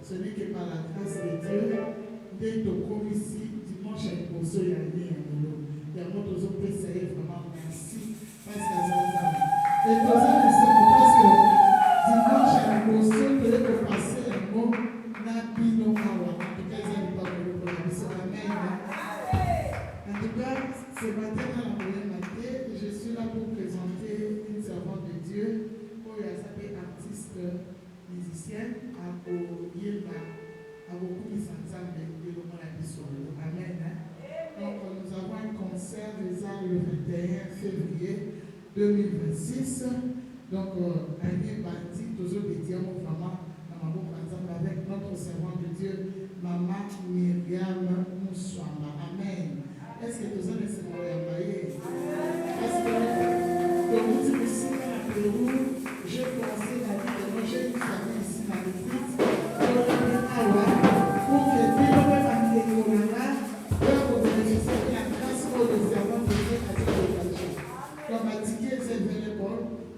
Ce n'est que par la grâce de Dieu, dès que comme ici, dimanche à Bosso, il y a un l'eau. Il y a d'autres autres essais, vraiment merci. Parce que et pour ça, parce que dimanche à Bosso, tu peux passer un mot, Nabino Awa. En tout cas, ils n'ont pas voulu pour la mission. Amen. En tout cas, ce matin, dans la première matinée, je suis là pour présenter une servante de Dieu, pour elle s'appelle artiste musicienne. Amen. Donc, nous avons un concert déjà le 21 février 2026. Donc, année bâtie, toujours dédié au maman, par exemple, avec notre servante de Dieu, Maman Myriam Moussouama. Amen. Est-ce que tous les Seigneurs est-ce que, comme vous dites ici à Pérou, j'ai commencé la vie de moi, j'ai une famille ici dans l'église.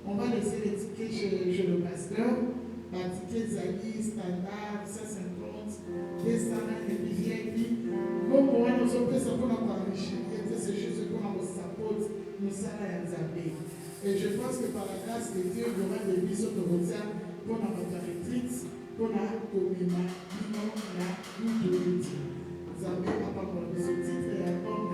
On va laisser les tickets chez le pasteur. Les tickets Zali, standard, 150, 200 et puis VIP. Bon, pour nous autres, c'est pour nous enrichir. C'est juste pour nous supporter, nous sommes et je pense que par la grâce de Dieu, il y aura des missions de retard pour notre retraite, pour la commémoration, la lutte. Vous avez pas ce titre et encore,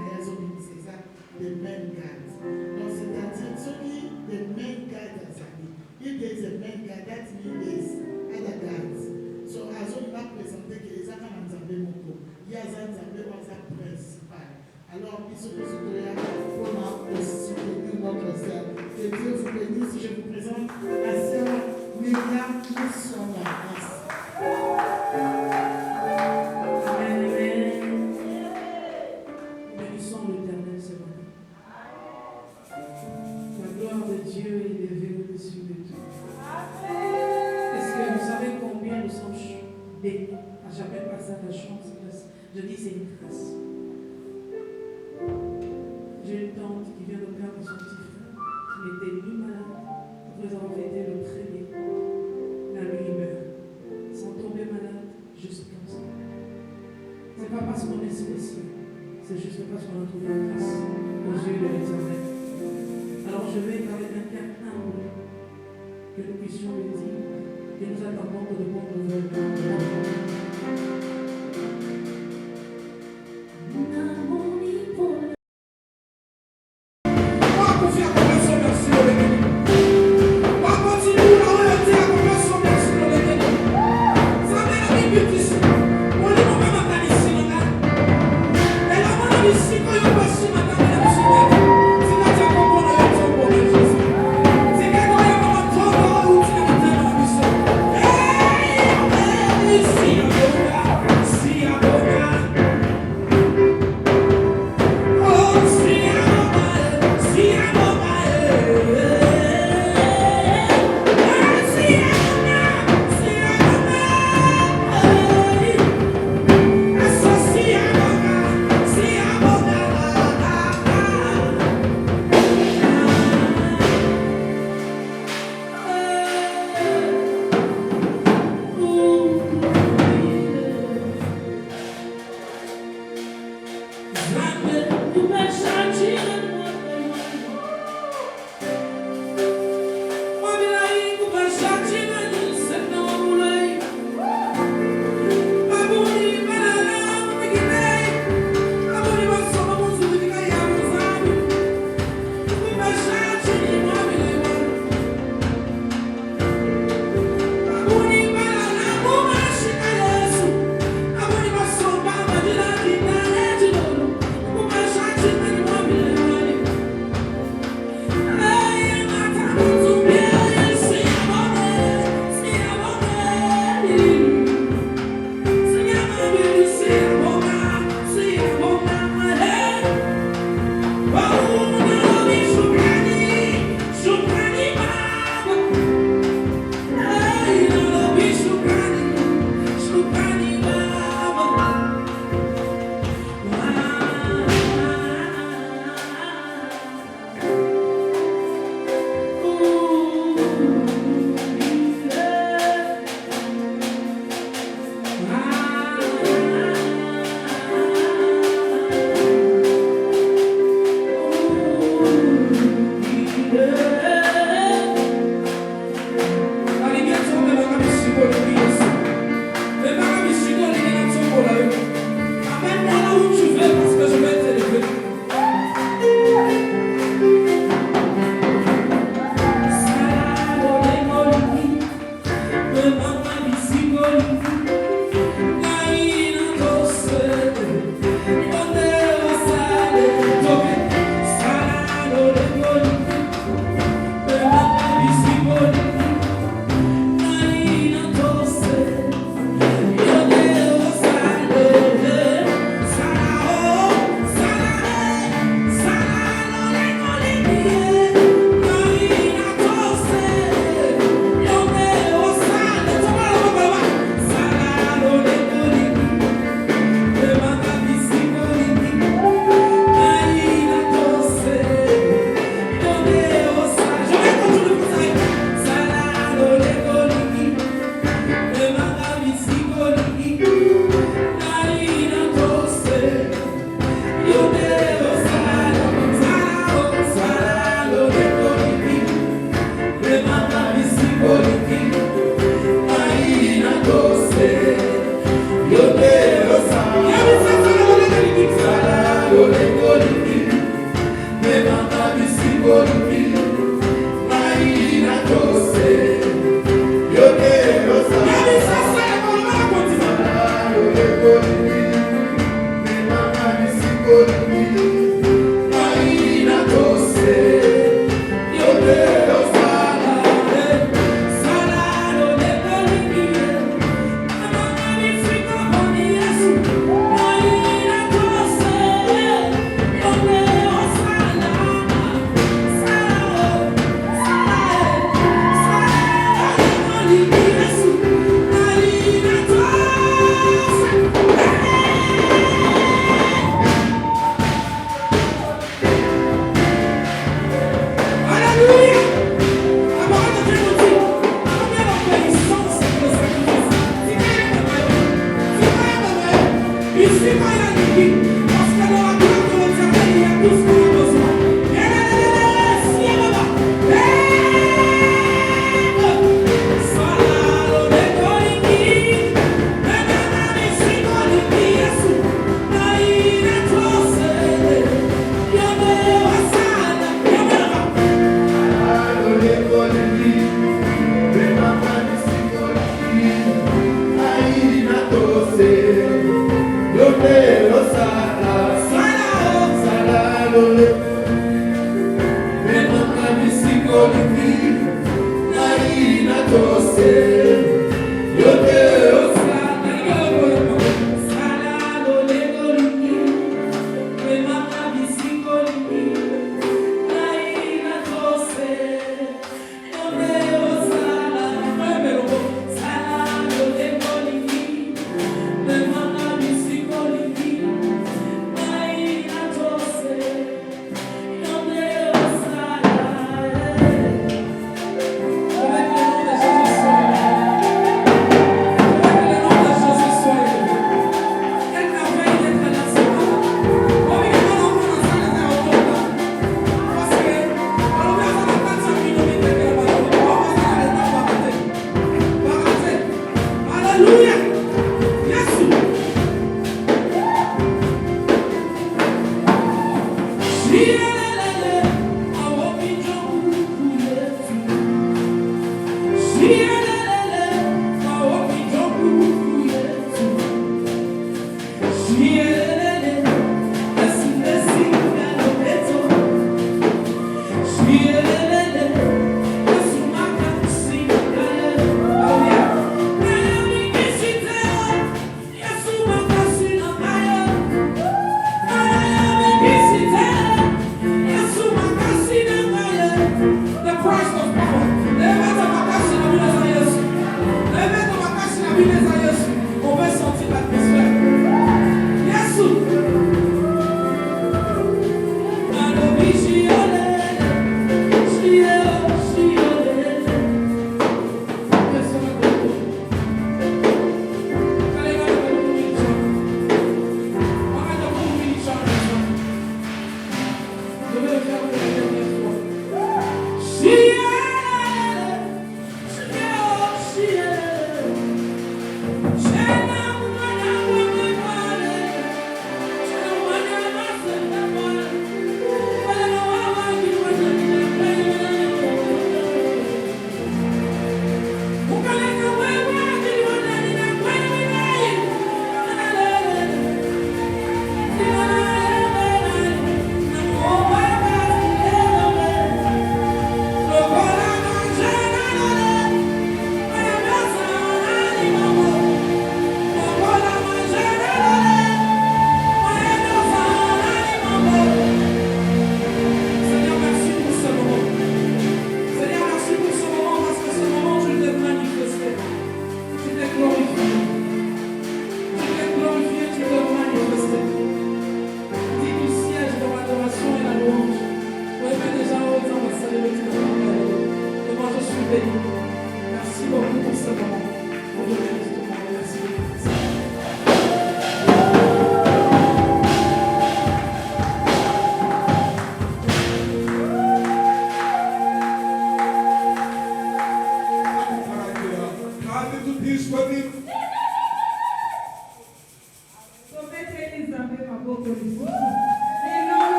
c'est ça, the main guide. Donc, c'est-à-dire, the main guide at Zali. If there is a main guide, that means other guides. So, as on va présenter que les actes en Zambé Moko, il y a un Zambé WhatsApp principal. Alors, il se pose pour soutenir notre sœur. Que Dieu vous bénisse. Je vous présente la sœur Myriam Moussouama. Bénissons l'Éternel ce matin. La gloire de Dieu est élevée au-dessus de tout. Est-ce que vous savez combien nous sommes bénis? J'appelle pas ça la chance, je dis c'est une grâce. J'ai une tante qui vient de perdre son petit frère, qui n'était ni malade, après avoir fêté le premier. La nuit, il meurt, sans tomber malade, juste comme ça. Ce n'est pas parce qu'on est spécial, c'est juste parce qu'on a trouvé la grâce aux yeux de l'Éternel. Alors je vais avec un cœur humble, que nous puissions le dire, que nous attendons de bonnes nouvelles de l'Éternel.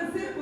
Thank you.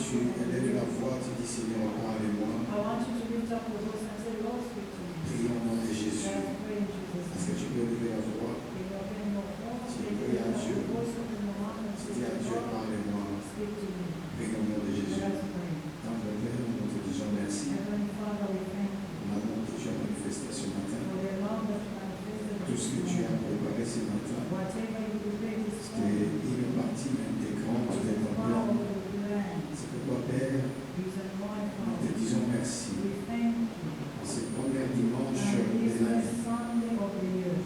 tu élèves la voix, tu dis Seigneur, parle-moi. I want you to lift up your voice and say, Lord, speak to me. Prie au nom de Jésus. Let us pray in Jesus' Est-ce que name. tu peux lever la voix? If you open your voice, Si if tu you pries à open Dieu, your voice, open your mouth and si say, tu dis à Dieu, Lord, parle-moi. speak to me. Prie au nom de Jésus. Let us pray. Tendre Père, nous te disons merci. Heavenly Father, we thank you Pour l'amour que tu as manifesté ce matin. for the love that you manifested Tout ce que this tu as morning. préparé ce matin. Whatever you prepared this C'était morning une partie intégrante is de a ton part plan. of the plan. C'est pourquoi, Père, Reason why, nous te Father, disons merci. we thank you. En ce premier dimanche And de this is l'année, Sunday of the year.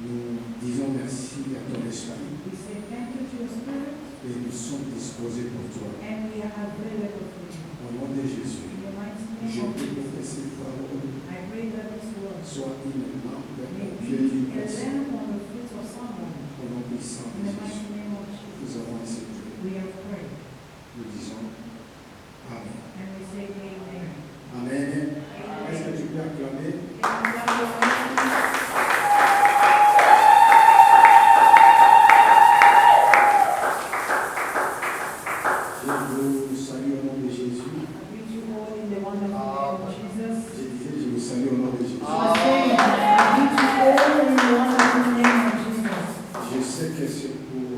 nous disons merci à ton esprit. We say thank you to your Spirit, Et nous sommes disposés pour toi. and we are available for you. Au nom de Jésus, In the mighty je name of prie Jesus, que cette parole I pray that this word soit une lampe may au be pied d'une a personne. lamp on the feet of someone. Au nom puissant In de the Jésus, mighty name of nous Jesus, avons ainsi prié. we have prayed, Nous disons Amen. and we say amen. Amen. Est-ce que tu peux acclamer? Can you clap your hands? Je vous salue au nom de Jésus. I greet you all in the wonderful name of Jesus. Je disais, je vous salue au nom de Jésus. I was saying, I greet you all in the wonderful name of Jesus. Je sais que c'est pour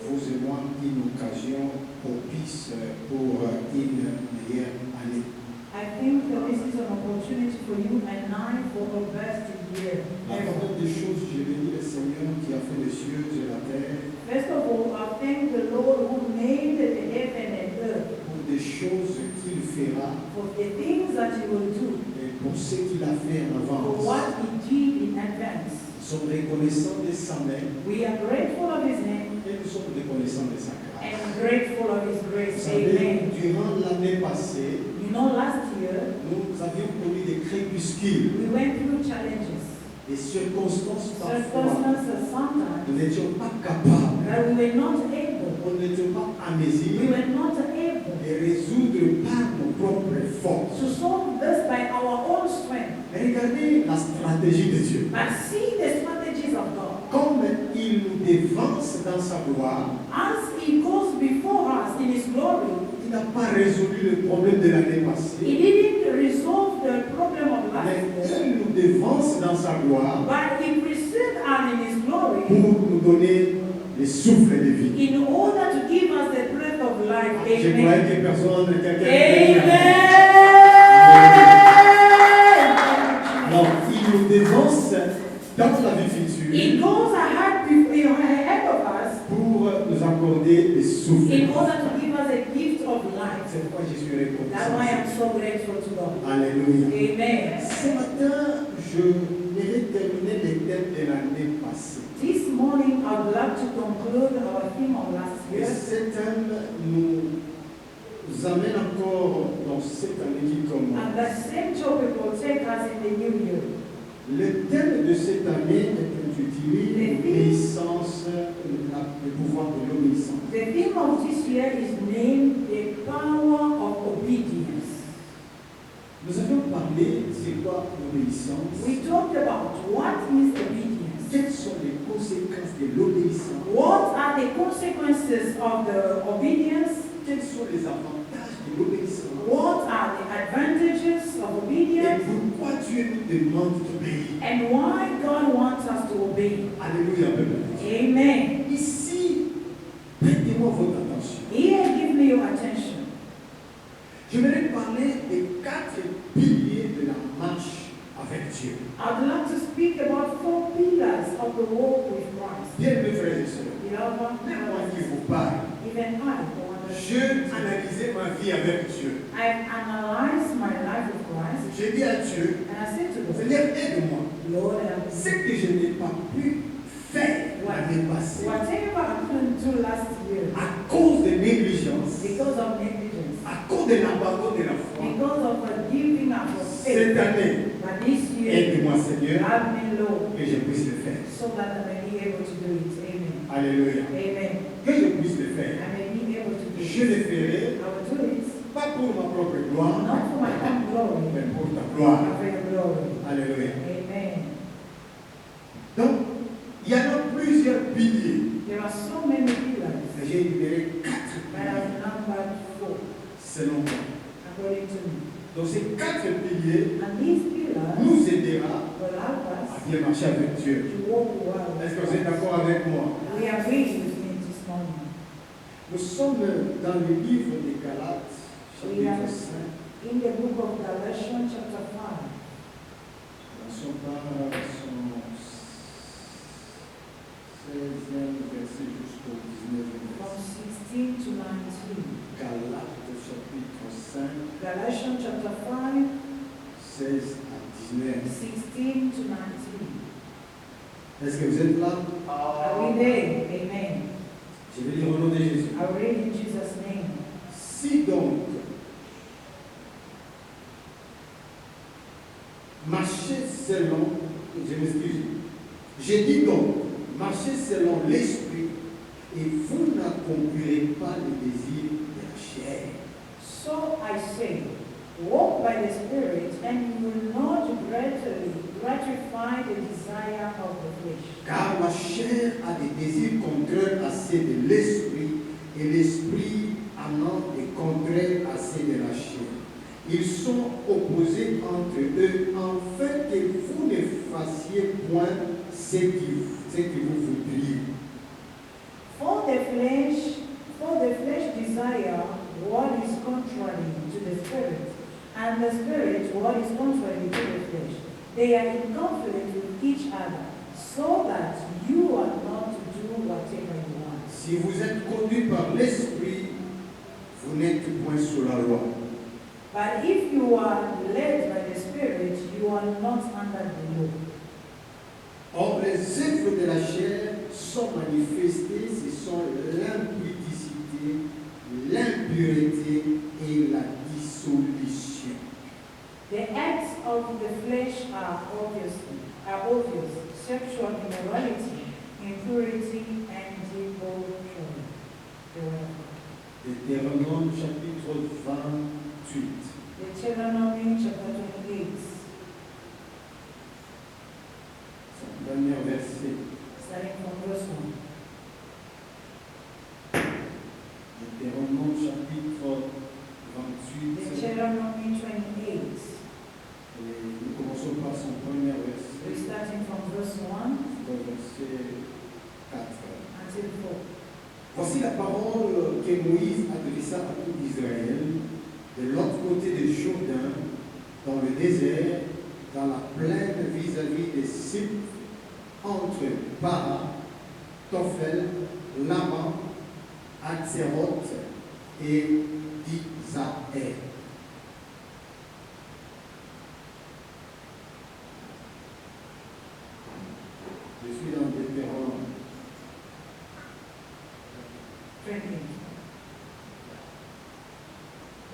vous et moi une occasion propice pour une meilleure année. I think that this is an opportunity for you and I for a best year. La première des choses, je bénis le Seigneur qui a fait les cieux et la terre First of all, I thank the Lord who made the heaven and earth pour des choses qu'il fera for the things that He will do, et pour ce qu'il a fait en for avance. what He did in advance. Nous sommes reconnaissants de sa main We are grateful of His name et nous sommes reconnaissants de sa grâce. and grateful of His Vous grace. savez, Amen. durant l'année passée, You know, last year nous avions connu des crépuscules, we went through challenges, des circonstances parfois. circumstances sometimes Nous n'étions pas capables, that we were not able, on n'était pas à we mesure were not able de résoudre par nos propres forces. to solve this by our own strength. Mais regardez la stratégie de Dieu. But see the strategies of God. Comme il nous dévance dans sa gloire, As He goes before us in His glory, il n'a pas résolu le problème de l'année He passée, didn't resolve the problem of last mais year, il nous dévance dans sa gloire but He precedes us in His glory pour nous donner le souffle de vie. in order to give us the breath of life. Je Amen. croyais que personne, quelqu'un. Amen. Non, il nous dévance dans la vie He future goes ahead of us pour nous accorder le souffle. in order to give us a gift of life. C'est pourquoi je suis That's why I'm reconnaissant. so grateful to God. Alléluia. Amen. Ce matin, je vais terminer les thèmes de l'année passée. This morning, I would like to conclude our theme of last Et year. ce thème nous amène encore dans cette année qui And commence. the same topic will take us in the new year. Le thème de cette année est intitulé l'obéissance, le pouvoir de l'obéissance. The theme of this year is named the power of obedience. Nous avions parlé, c'est quoi l'obéissance? We talked about what is obedience. Quelles sont les conséquences de l'obéissance? What are the consequences of the obedience? Quels sont les avantages de l'obéissance? What are the advantages of Et obedience? pourquoi Dieu nous demande d'obéir? And why God wants us to obey. Alléluia, peuple de Dieu. Amen. Ici, prêtez-moi votre attention. Here, give me your attention. Je vais parler des 4 piliers de la marche avec Dieu. I'd like to speak about 4 pillars of the walk with Christ. Bien, mes frères et sœurs, Beloved, même moi qui vous parle, even I, for one je analysais ma vie avec Dieu. I've analyzed my life with Christ, J'ai dit à Dieu, and I said to God, Seigneur, aide-moi. Lord, Ce que je n'ai pas pu faire l'année passée, whatever I couldn't do last year à cause de négligence, because of negligence, à cause de l'abandon de la foi, because of giving up of cette faith, année, but this year, aide-moi, Seigneur, help me, Lord, que je puisse le faire. so that I may be able to do it. Amen. Alléluia. Amen. Que je puisse le faire. I may be able to do Je it. le ferai, I will do it, pas pour ma propre gloire, not for my own glory, mais pour ta gloire. but for your glory. Alléluia. Amen. Donc, il y en a plusieurs piliers. There are so many pillars, J'ai énuméré 4 but I've numbered 4. selon moi. according to me. Donc ces 4 piliers And these pillars nous aidera will help à us bien marcher avec Dieu. to walk well. Est-ce que vous êtes d'accord avec moi? We agree with me this morning. Nous sommes dans le livre des Galates, We are chapitre 5. in the book of Galatians chapter 5. Commençons par son 16e verset jusqu'au 19e From verset. 16 to 19. Galates, chapitre 5, Galatians chapter 5, 16 à 19. 16 to 19. Est-ce que vous êtes là? Are we there? Amen. Je vais lire au nom de Jésus. I read in Jesus' name. Si donc, marchez selon, je m'excuse, j'ai dit donc, marchez selon l'esprit et vous n'accomplirez pas les désirs de la chair. So I say, walk by the Spirit, and you will not gratify the desire of the flesh. Car la chair a des désirs contraires à ceux de l'esprit et l'esprit en a des contraires à ceux de la chair. Ils sont opposés entre eux afin que vous ne fassiez point ce qui vous voudriez. For the flesh desire what is contrary to the Spirit, and the Spirit what is contrary to the flesh. They are in conflict with each other, so that you are not to do whatever you want. Si vous êtes conduit par l'esprit, vous n'êtes point sous la loi. But if you are led by the Spirit, you are not under the law. Or, les œuvres de la chair sont manifestées, ce sont l'impudicité, l'impureté et la dissolution. The acts of the flesh are obvious: sexual immorality, impurity, and debauchery. Deutéronome chapitre 28. Deuteronomy chapter 28, Son dernier verset. starting from verse 1. Deutéronome chapitre 28. Deuteronomy 28, Et nous commençons par son premier verset. we're starting from verse 1 Au verset 4. until 4. Voici la parole que Moïse adressa à tout Israël de l'autre côté du Jourdain, dans le désert, dans la plaine vis-à-vis des Siph, entre Para, Tophel, Lama, Hatzeroth et Dizaher. Je suis dans Deutéronome. 28.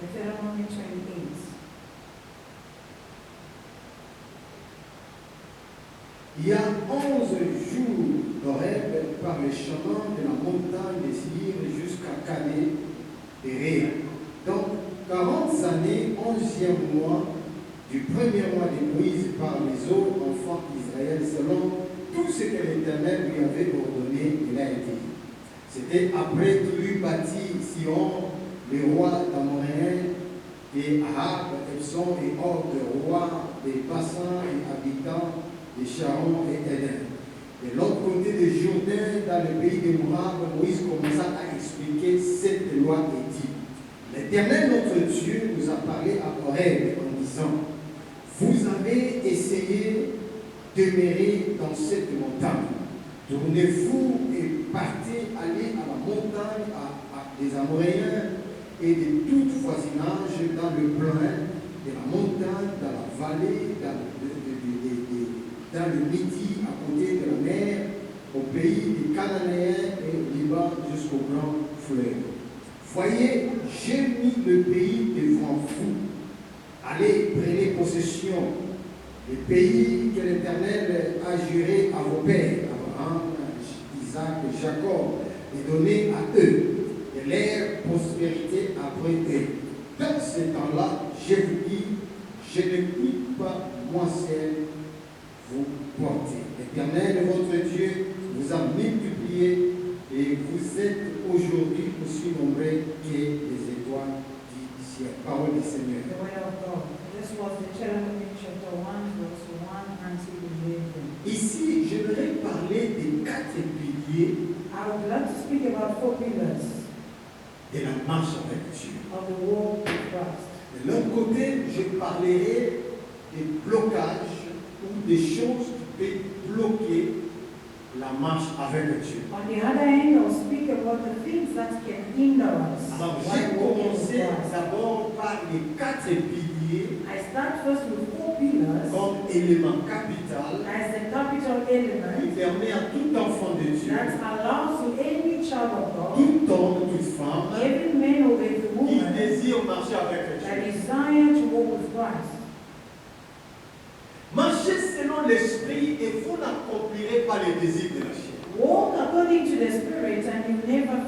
Deuteronomy 28. Il y a 11 jours d'Horeb par les chemins de la montagne des Sir jusqu'à Cadet et Réa. Donc 40 années, 11e mois du premier mois de Moïse par les autres enfants d'Israël selon tout ce que l'Éternel lui avait ordonné, il a été. C'était après qu'il eut bâti Sion, le roi d'Amoréen, et Ahab, Epson et Og, roi des Bassins et habitants de Sharon et Éden. De l'autre côté du Jourdain, dans le pays de Moab, Moïse commença à expliquer cette loi et dit: L'Éternel notre Dieu nous a parlé à Horeb en disant: Vous avez essayé de demeurer dans cette montagne. Tournez-vous et partez, allez à la montagne des Amoréens et de tout voisinage dans le plain de la montagne, dans la vallée, dans le midi, à côté de la mer, au pays des Cananéens et au Liban jusqu'au grand fleuve. Voyez, j'ai mis le pays devant vous. Allez, prenez possession du pays que l'Éternel a juré à vos pères, Abraham, Isaac et Jacob, et donné à eux, et leur prospérité après eux. Dans ce temps-là, je vous dis, je ne puis pas, moi seul, vous porter. L'Éternel, votre Dieu, vous a multiplié et vous êtes aujourd'hui aussi nombreux que les étoiles du ciel. C'est la parole du Seigneur. The word of God. This was Deuteronomy chapter 1, verse 1 until 11. Ici, je voudrais parler des 4 piliers I would like to speak about 4 pillars de la marche avec Dieu. of the walk with Christ. De l'autre côté, je parlerai des blocages ou des choses qui peuvent bloquer la marche avec Dieu. On the other hand, I'll speak about the things that can hinder us Alors, while j'ai walking commencé with Christ. d'abord par les 4 piliers I start first with 4 pillars comme élément capital as the capital qui element permet à tout enfant de Dieu, that allows to any child of God, tout homme, toute femme, every man or every qui woman désire marcher avec that Dieu. desire to walk with Christ. Marcher selon l'esprit et vous n'accomplirez pas les désirs de la chair. Walk according to the Spirit and you never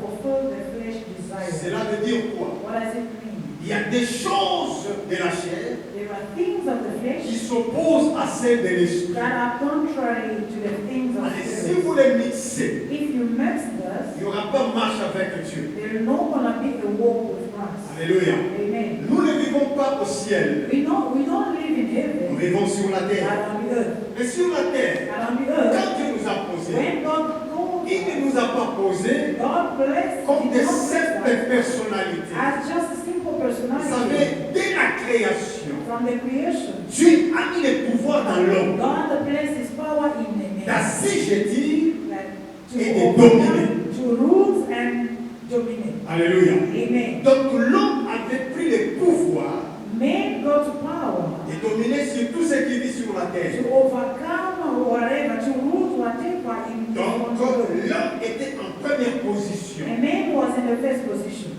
fulfill the flesh desire. Cela veut dire quoi? What does it mean? Il y a des choses de la chair There are things of the qui flesh s'opposent à celles de l'esprit. that are contrary to the things of Allez, the si Spirit. vous les mixez, If you mix il this, n'y aura pas marche avec Dieu. there is not going to be a walk with Christ. Alléluia. Amen. Nous ne vivons pas au ciel, We don't live in nous heaven, vivons sur la but terre. on the earth. Mais sur la terre, And on the earth, quand Dieu nous a posés, when God calls il ne us, nous a pas posés God bless comme des us simples personnalités. as just a simple Vous personality. savez, dès la création, From the creation, Dieu a mis les pouvoirs dans l'homme God placed His power in the man d'assujettir. that Et to de overcome, dominer. to rule and dominate. Alléluia. Amen. Donc l'homme avait pris les pouvoirs Man got power de dominer sur tout ce qui vit sur la terre. to overcome or whatever, to rule whatever in the Donc world. l'homme était en première position A man was in the first position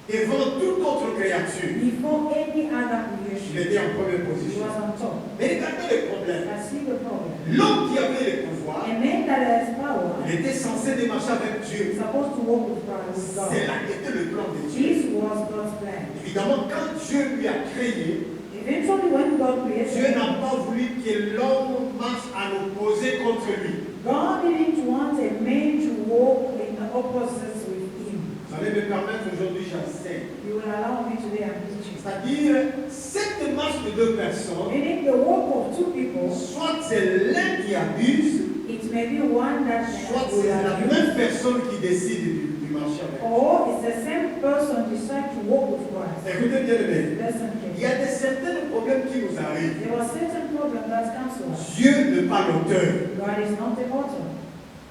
devant toute autre créature. before any other Il creation. était en première He position. was on top. Mais regardez le problème. I see the problem. L'homme qui avait les pouvoirs, A man that has power il était censé de marcher avec is Dieu. supposed to walk with God. With God. C'est là qu'était le plan de Dieu. This was God's plan. Évidemment, quand Dieu lui a créé, Eventually, when God Dieu created, n'a pas voulu que l'homme marche à l'opposé contre lui. God didn't want a man to walk in the opposites with him. Vous allez me permettre, aujourd'hui j'enseigne. You will allow me today I'm teaching. C'est-à-dire, cette marche de deux personnes, Meaning the walk of two people, soit c'est l'un qui abuse, it may be one that soit will c'est la abuse, même personne qui décide du marché avec. or it's the same person decide to walk with Christ. Écoutez bien, les Listen il y a carefully. des certains problèmes qui nous arrivent. There are certain problems that comes to us. Dieu n'est pas l'auteur. God is not the author.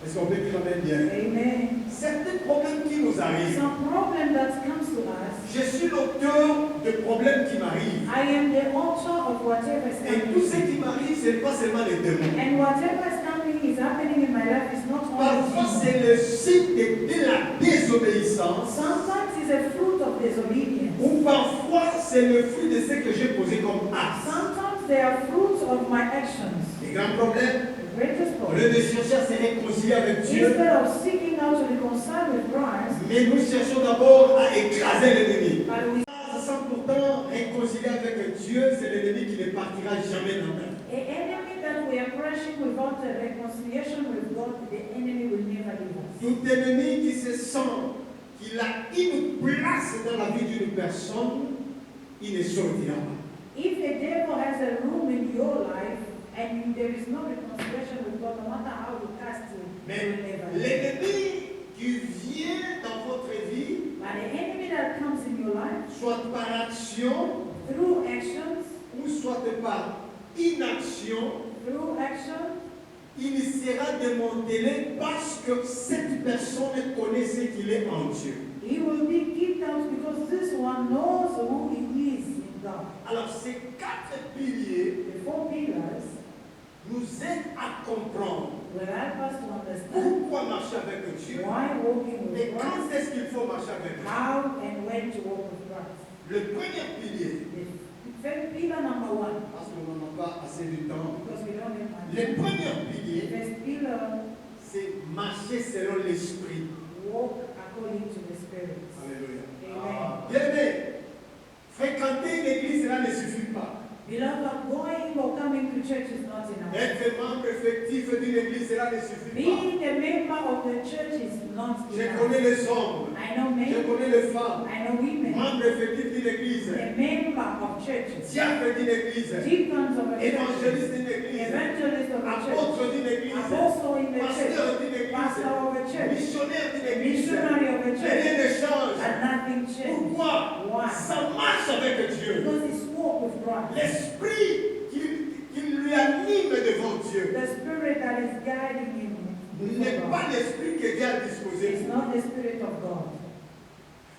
Est-ce qu'on peut dire amen bien? Amen. Certains problèmes qui nous arrivent. Some problem that comes to us, Je suis l'auteur de problèmes qui m'arrivent. I am the author of whatever is Et tout ce happening. qui m'arrive, ce n'est pas seulement les démons. And whatever is happening in my life is not Parfois, only c'est le signe de la désobéissance. sometimes it's a fruit of disobedience. Ou parfois, c'est le fruit de ce que j'ai posé comme acte. Sometimes they are fruits of my actions. Les grands problèmes, The greatest au lieu problem. de chercher à se réconcilier avec Dieu, Instead of seeking out to reconcile with Christ, mais nous cherchons d'abord à écraser l'ennemi. but we Sans pourtant réconcilier avec Dieu, c'est l'ennemi qui ne partira jamais dans ta vie. the enemy that we are crushing without a reconciliation with God, the enemy will never leave us. Tout ennemi qui se sent qu'il a une place dans la vie d'une personne, il ne sortira pas. If the devil has a room in your life and there is no reconciliation with God, no matter how you cast him, he Mais will never leave. l'ennemi qui vient dans votre vie, But the enemy that comes in your life soit par action through actions, ou soit par inaction, il sera démantelé parce que cette personne connaît ce qu'il est en Dieu. he will be kicked out because this one knows who he is in God. Alors ces 4 piliers The 4 pillars nous aident à comprendre will help us to understand pourquoi marcher avec Dieu why walking et with quand Christ, est-ce qu'il faut marcher avec Dieu. how and when to walk with Christ. Le premier pilier, The pillar number 1, parce qu'on n'en a pas assez de temps, because we don't have much le time. premier The pilier, first pillar, c'est marcher selon l'esprit. walk according to the Spirit. Alléluia. Amen. Bien aimé, fréquenter une église, cela ne suffit pas. Beloved, going or coming to church is not enough. Être membre effectif d'une église, cela ne suffit pas. Being a member of the church is not Je enough. connais les hommes, I know je men, connais les femmes, I know women, membre effectif d'une église, a member of churches, diacre d'une église, deacons of a church, évangéliste d'une église, evangelist of a church, apôtre d'une église, apostle in the pasteur church, d'une église, pastor of a church, missionnaire d'une église. missionary of a Mais church, rien ne change. and nothing changed. Pourquoi? Why? Ça marche avec Dieu. Because it's walk with Christ. L'esprit qui lui anime devant Dieu The spirit that is guiding him n'est before pas God. l'esprit que Dieu a disposé It's pour not the spirit of God.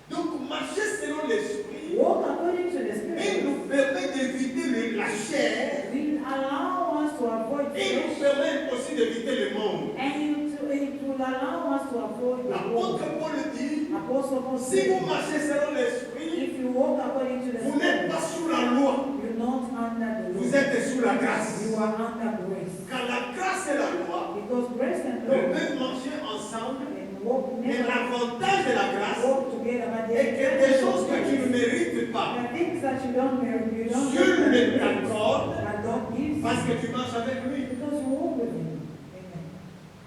Donc, marcher selon l'esprit, Walk according to the il spirit nous permet d'éviter la chair will allow us to avoid et il nous flesh, permet aussi d'éviter le monde. and it will allow us to avoid the world. L'apôtre Paul dit, Apostle Paul si said, vous marchez selon l'esprit, if you walk according to the vous n'êtes spirit, pas sous la loi, you're not under the vous law. êtes sous la grâce. You are under grace. Car la grâce et la loi Because grace and ne law peuvent marcher ensemble, and walk mais never l'avantage de la grâce walk together, but est que des choses que tu ne the mérites pas, things that you don't merit, you don't Dieu get les t'accorde that God gives you parce que tu marches avec lui. because you walk with Him. Amen.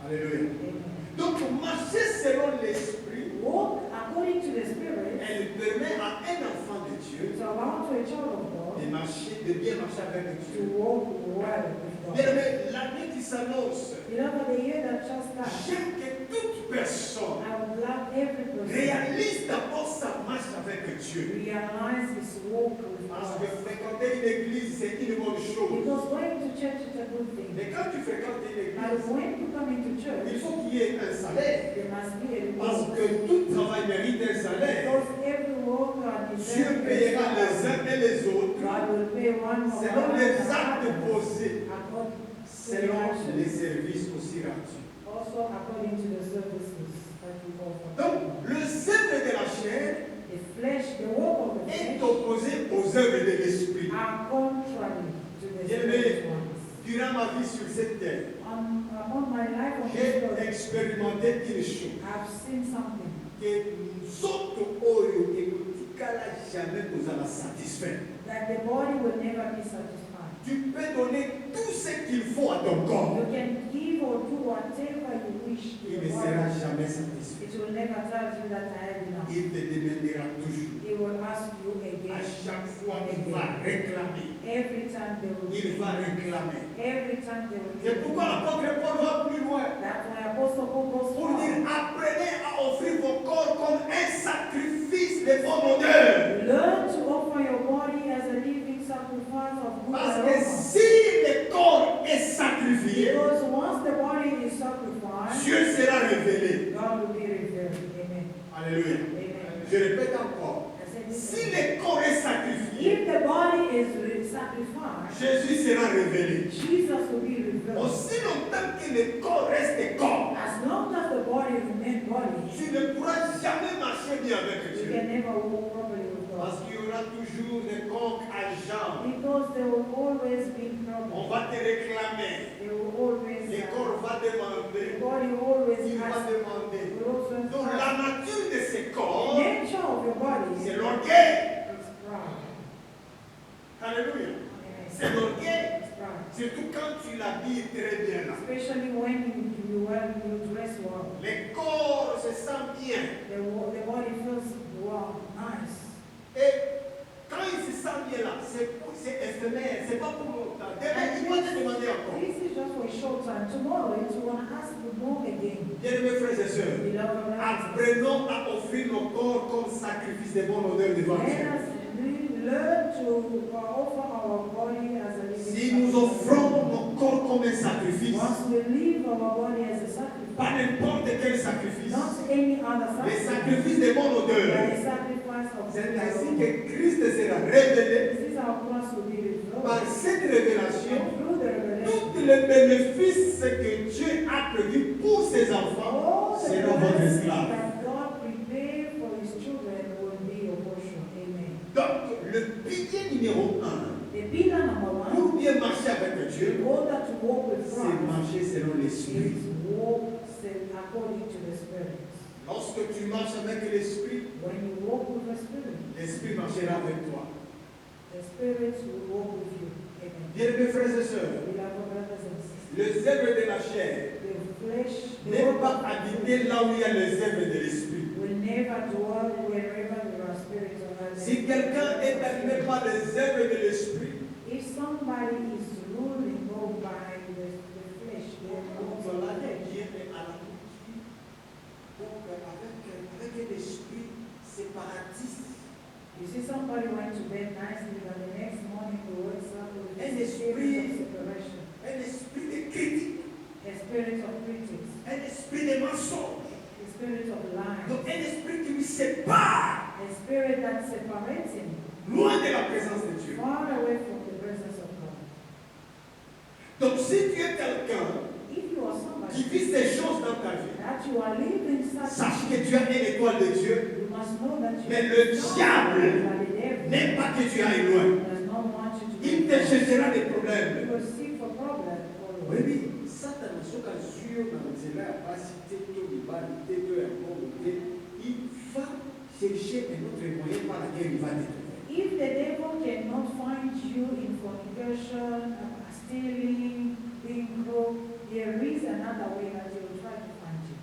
Alléluia. Amen. Donc, marcher selon l'esprit, Walk according to the Spirit elle permet à un enfant de Dieu to allow to a child of God de marcher, de bien marcher avec to Dieu. walk well with God. Bien aimé, l'année qui s'annonce, Beloved, the year that just started, j'aime que toute personne I would love every person réalise d'abord sa marche avec Dieu. realize his walk with Parce que God. fréquenter une église, c'est une bonne chose. Because going to church is a good thing. Mais quand tu fréquentes une But église, when you come into il church, faut qu'il y ait un salaire. there must be a Parce reward. que tout travail mérite un salaire. Because every worker Dieu deserves payera les a uns et les autres God will pay one for selon one les and actes another, posés, according to the selon actions. les services aussi rendus. Also according to the services that we offer. Donc, le zèbre de la chair The flesh, the work of the est flesh opposé aux œuvres de l'esprit. are contrary to the Bien-aimé, spirit ones. durant ma vie sur cette terre, Upon my life on this j'ai earth, expérimenté une chose. I've seen something Que soto oyo ekotikala jamais kozala satisfait. that the body will never be satisfied. Tu peux donner tout ce qu'il faut à ton corps. You can give or do whatever you wish to Il your ne sera body. jamais satisfait. It will never tell you that I have enough. Il te demandera toujours. They will ask you À again. chaque fois, il va réclamer. Every time they will Il va réclamer. Every time they will C'est pourquoi l'apôtre Paul va plus loin. That's why Apostle Paul goes Pour on. dire, apprenez à offrir vos corps comme un sacrifice de bonne odeur. Learn to offer your body as a living sacrifice of good Parce que aroma. si le corps est sacrifié, Because once the body is sacrificed, Dieu sera révélé. God will be revealed. Amen. Alléluia. Amen. Je répète encore. I said this Si again. le corps est sacrifié, If the body is sacrificed, Jésus sera révélé. Jesus will be revealed. Aussi longtemps que le corps reste corps, As long as the body remains body, tu ne pourras jamais marcher bien avec you Dieu. can never walk properly with Parce God. qu'il y aura toujours des conques à jambes. Because there will always be On problems. va te réclamer. There will always Le corps va the demander. body always Il va has demander. will also Donc la have nature de ce the corps, nature of your body c'est is l'orgueil. pride. Alléluia. Amen. C'est l'orgueil. It's pride. Surtout quand tu l'habilles très bien là. Especially when you dress well. Le corps se sent bien. The body feels well, nice. Et quand il se sent bien là, c'est éphémère, c'est pas pour longtemps. Demain, il va te demander encore. This is just for a short time. Tomorrow it will ask you more again. Bien-aimés frères et sœurs, Beloved brothers, apprenons à offrir nos corps comme sacrifice de bonne odeur devant let Dieu. us learn to offer our body as a living Si nous offrons nos corps comme un sacrifice, Once we leave our body as a sacrifice, pas n'importe quel sacrifice, not any other les sacrifice, sacrifices de bonne but odeur, a sacrifice of c'est ainsi good. que Christ sera révélé. This is how Christ will be Par revealed. cette révélation, Through the revelation, tous les bénéfices que Dieu a prévus pour ses enfants all the seront votre blessings esclave. that God prepared for His children will be your portion. Amen. Donc, le pilier numéro 1, The pillar number one, pour bien marcher avec Dieu, in order to walk with c'est Christ, marcher selon l'esprit. is walk according to the Spirit. Lorsque tu marches avec l'esprit, When you walk with the Spirit, l'esprit marchera avec toi. the Spirit will walk with you. Bien mes frères et sœurs, Beloved brothers and sisters, les œuvres de la chair the flesh n'est pas habité là où il y a les œuvres de l'esprit. will never dwell wherever there are spirits of others. Si quelqu'un est animé par les œuvres de l'esprit, If somebody is ruling over by the flesh, they are donc also là, flesh. Dieu est à la boutique, donc avec un esprit séparatiste. You see, somebody went to bed nicely, but the next morning he wakes up with Un a spirit of esprit, separation, un esprit de critique, a spirit of critics, un esprit de mensonge, a spirit of donc lying, un esprit qui lui sépare a spirit that separates him loin de la présence de Dieu. far away from the presence of God. Donc si tu es quelqu'un If you are qui somebody vit ces choses dans ta vie, that you are living such, sache que tu as une étoile de Dieu, you must know that you mais le diable by the devil n'aime pas que tu ailles loin. does not want you to Il be te close. cherchera des He problèmes. will seek for problems for you. Oui, Satan, ce qu'à sûr dans cela, pas cité tout le bas, tout il va chercher un autre moyen par lequel il va te trouver. If the devil cannot find you in fornication, stealing, being broke, there is another way that he will try to find you.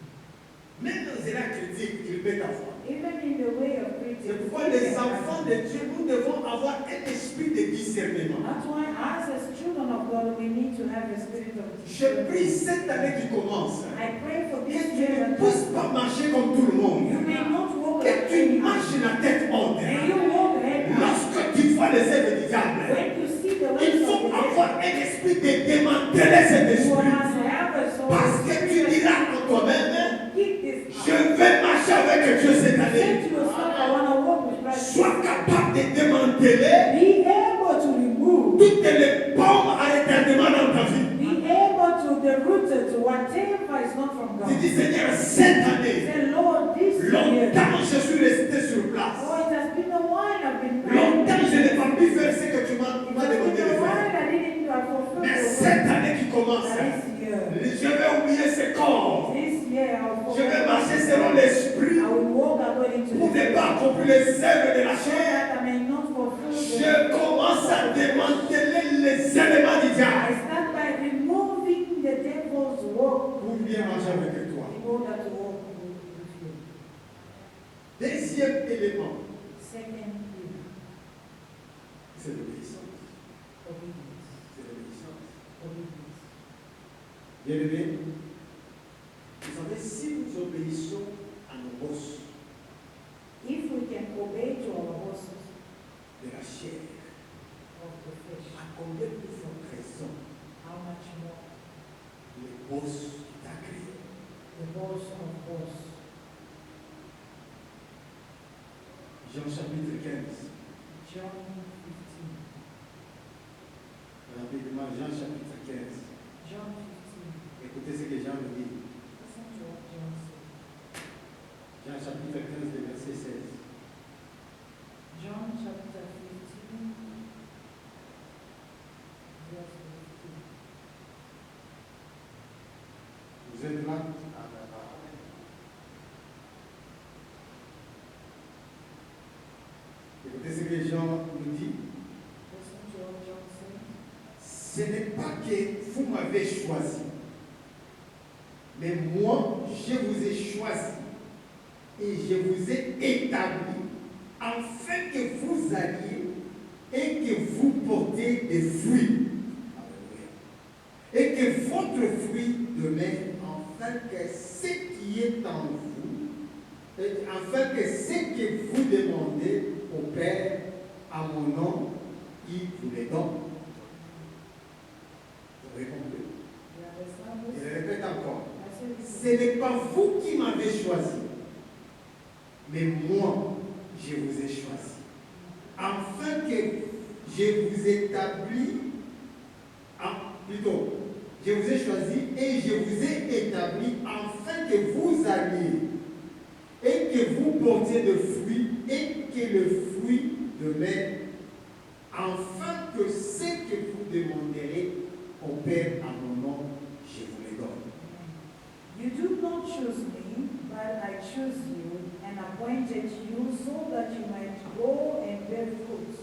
Même dans cela critique, il peut t'avoir. Even in the way of critics. C'est pourquoi les enfants de Dieu, nous devons avoir un esprit de discernement. That's why as children of God, we need to have a spirit of Je prie cette année qui commence, I pray for que this tu year ne that puisses pas marcher comme tout le monde. you may not walk Que like tu anyone. marches la tête haute. May you walk head high. Lorsque tu vois les œuvres du diable, When you see the il ways faut of the avoir devil, un esprit de démanteler cet you esprit. must have a soul. Parce que tu diras en toi-même, Keep this je vais marcher avec Dieu cette année. Say to yourself, I want to walk with Christ. Sois capable de démanteler Be able to remove. toutes les bombes à l'éternellement dans ta vie. Be able to the rooted to whatever is not from Tu God. dis, Seigneur, cette année, Say, Lord, this year, longtemps je suis resté sur place. oh, it has been a while I've been Longtemps je n'ai pas pu faire ce que tu It m'as has demandé been de a while faire. I didn't do I fulfilled Mais the cette will. année qui commence, This year, je vais oublier ce corps. this year I'll Je vais fulfill. marcher selon l'esprit I will walk according to pour the ne Spirit, pas accomplir les œuvres de la so chair. that I may not fulfill Je the commence à démanteler les éléments du I diable start by removing the devil's work pour bien marcher avec toi. in order to walk with you. Deuxième élément, Second thing, c'est l'obéissance. obedience. C'est l'obéissance. Obedience. Bien aimé, vous savez, si nous obéissons à nos boss If we can obey to our bosses de la chair, of the flesh, à combien plus forte raison how much more les boss qui t'a créé? the boss of boss. Jean chapitre 15. John 15. Rapidement, Jean chapitre 15. John 15. Écoutez ce que Jean nous dit. Listen to what John said. Jean chapitre 15, le verset 16. John chapter 15. Verse 15. Vous êtes là? Écoutez ce que Jean nous dit. Listen to what John said. Ce n'est pas que vous m'avez choisi, mais moi, je vous ai choisi et je vous ai établi afin que vous alliez et que vous portiez des fruits. Alléluia. Et que votre fruit demeure, afin que ce qui est en vous, afin que ce que vous demandez au Père à mon nom, il vous les donne. Vous avez compris? You understand Je this? le répète encore. I said this. Ce n'est pas vous qui m'avez choisi, mais moi, je vous ai choisi. Afin que je vous établis, plutôt, je vous ai choisi et je vous ai établi afin que vous alliez et que vous portiez de fruits et que le fruit demeure, afin que ce que vous demanderez au Père à mon nom, je vous les donne. You do not choose me, but I choose you and appointed you so that you might go and bear fruits,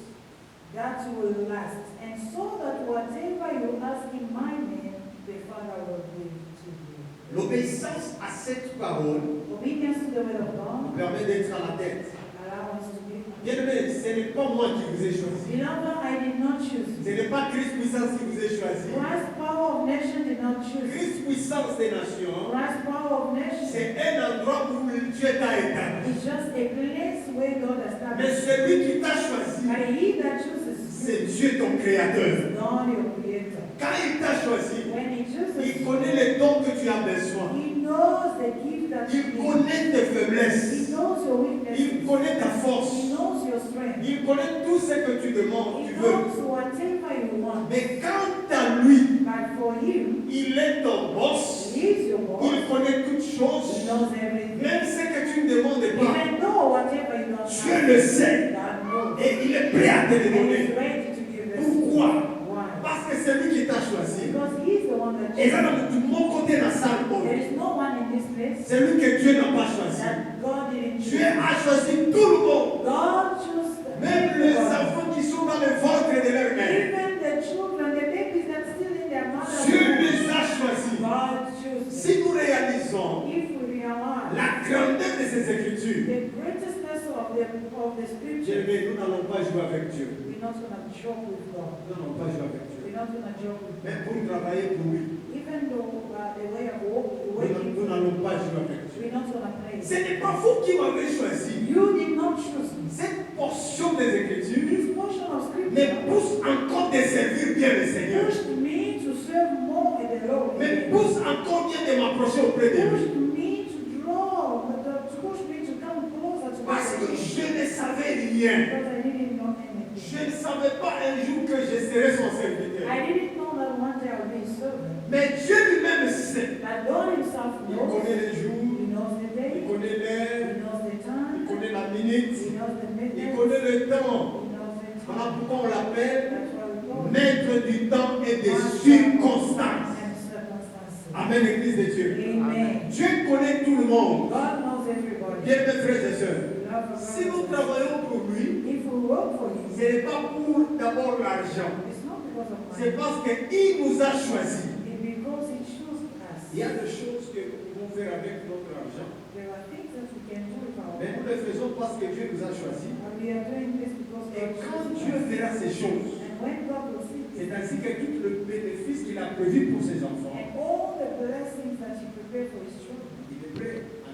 that that will last. And so that whatever you ask in my name, the Father will give to you. L'obéissance à cette parole Obedience to the word of nous God permet d'être à la tête. allow us to be. Bien-aimé, ce n'est pas moi qui vous ai choisi. Beloved, I did not choose Ce you. n'est pas Christ puissance qui vous a choisi. Christ's power of nation did not choose you. Christ puissance des nations, Christ's power of nation c'est un endroit où Dieu t'a établi. is just a place where God Mais established. celui qui t'a choisi, But he that chooses you c'est Dieu ton créateur. is God your creator. Quand il t'a choisi, When he chooses il you, connaît les dons que tu as besoin. he knows the gift that you Il need. connaît tes He faiblesses. knows your weaknesses. Il connaît ta He force. knows your strength. Il connaît tout ce que tu demandes, He tu veux. knows whatever you want. Mais quant à lui, But for him, il est ton boss. he is your boss. Il connaît toutes He choses. knows everything. Même ce que tu ne demandes pas. Even though whatever you don't Dieu have, le sait. God knows. Et il est prêt à te le And donner. he's ready to give us. Pourquoi? Why? Parce que c'est lui qui t'a choisi. Because he's the one that Et ça, chose. de mon côté, la salle, There is no one in this place c'est lui que Dieu n'a pas choisi. that God didn't Dieu choose. a choisi tout le monde. God chose Même les everyone. enfants qui sont dans le ventre de leur mère. Even the children, the babies that are still in their mother's Dieu womb. les a choisis. God chose them. Si nous réalisons If we realize la grandeur de ces écritures, the greatness of the scripture, bien-aimés, nous n'allons pas jouer avec Dieu. we're not going to joke with God. Nous n'allons pas jouer avec Dieu. We're not going to joke with Mais God. pour travailler pour lui, Even though the way of walking, the way nous n'allons pas jouer avec Dieu. we're not going to play. Ce n'est pas vous qui m'avez choisi. You did not choose me. Cette portion des Écritures This portion of me scripture pousse encore de servir bien le Seigneur. pushed me to serve more in the Lord. Me pousse encore bien de m'approcher auprès de lui. Pushed me to draw, to push me to come closer to Parce que God. je ne savais rien. Because I didn't know anything. Je ne savais pas un jour que je serais son serviteur. I didn't know that one day I would be a servant. Mais Dieu lui-même sait. That God Himself Il knows. connaît les jours, He knows the il day. connaît l'heure, He knows the il time. connaît la minute, He knows the il minute. connaît le temps. He knows the Voilà time. pourquoi on l'appelle That's why we call him maître du temps et des Master circonstances. and circumstances. Amen, Église de Dieu. Amen. Dieu connaît tout le monde. God knows everybody. Bien, mes frères et sœurs, We love our si nous brothers. travaillons pour lui, If we work for Him, ce n'est pas pour d'abord l'argent. it's not because of C'est money. parce qu'il nous a choisis. It's because He chose us. Il y a des choses que nous pouvons faire avec notre argent. There are things that we can do with our Mais nous money. les faisons parce que Dieu nous a choisis. And we are doing this because Et God quand chose Dieu us. verra ces choses, And when God will see c'est this, ainsi que tout le bénéfice qu'il a prévu pour ses enfants, and all the blessings that He prepared for His children, il est prêt à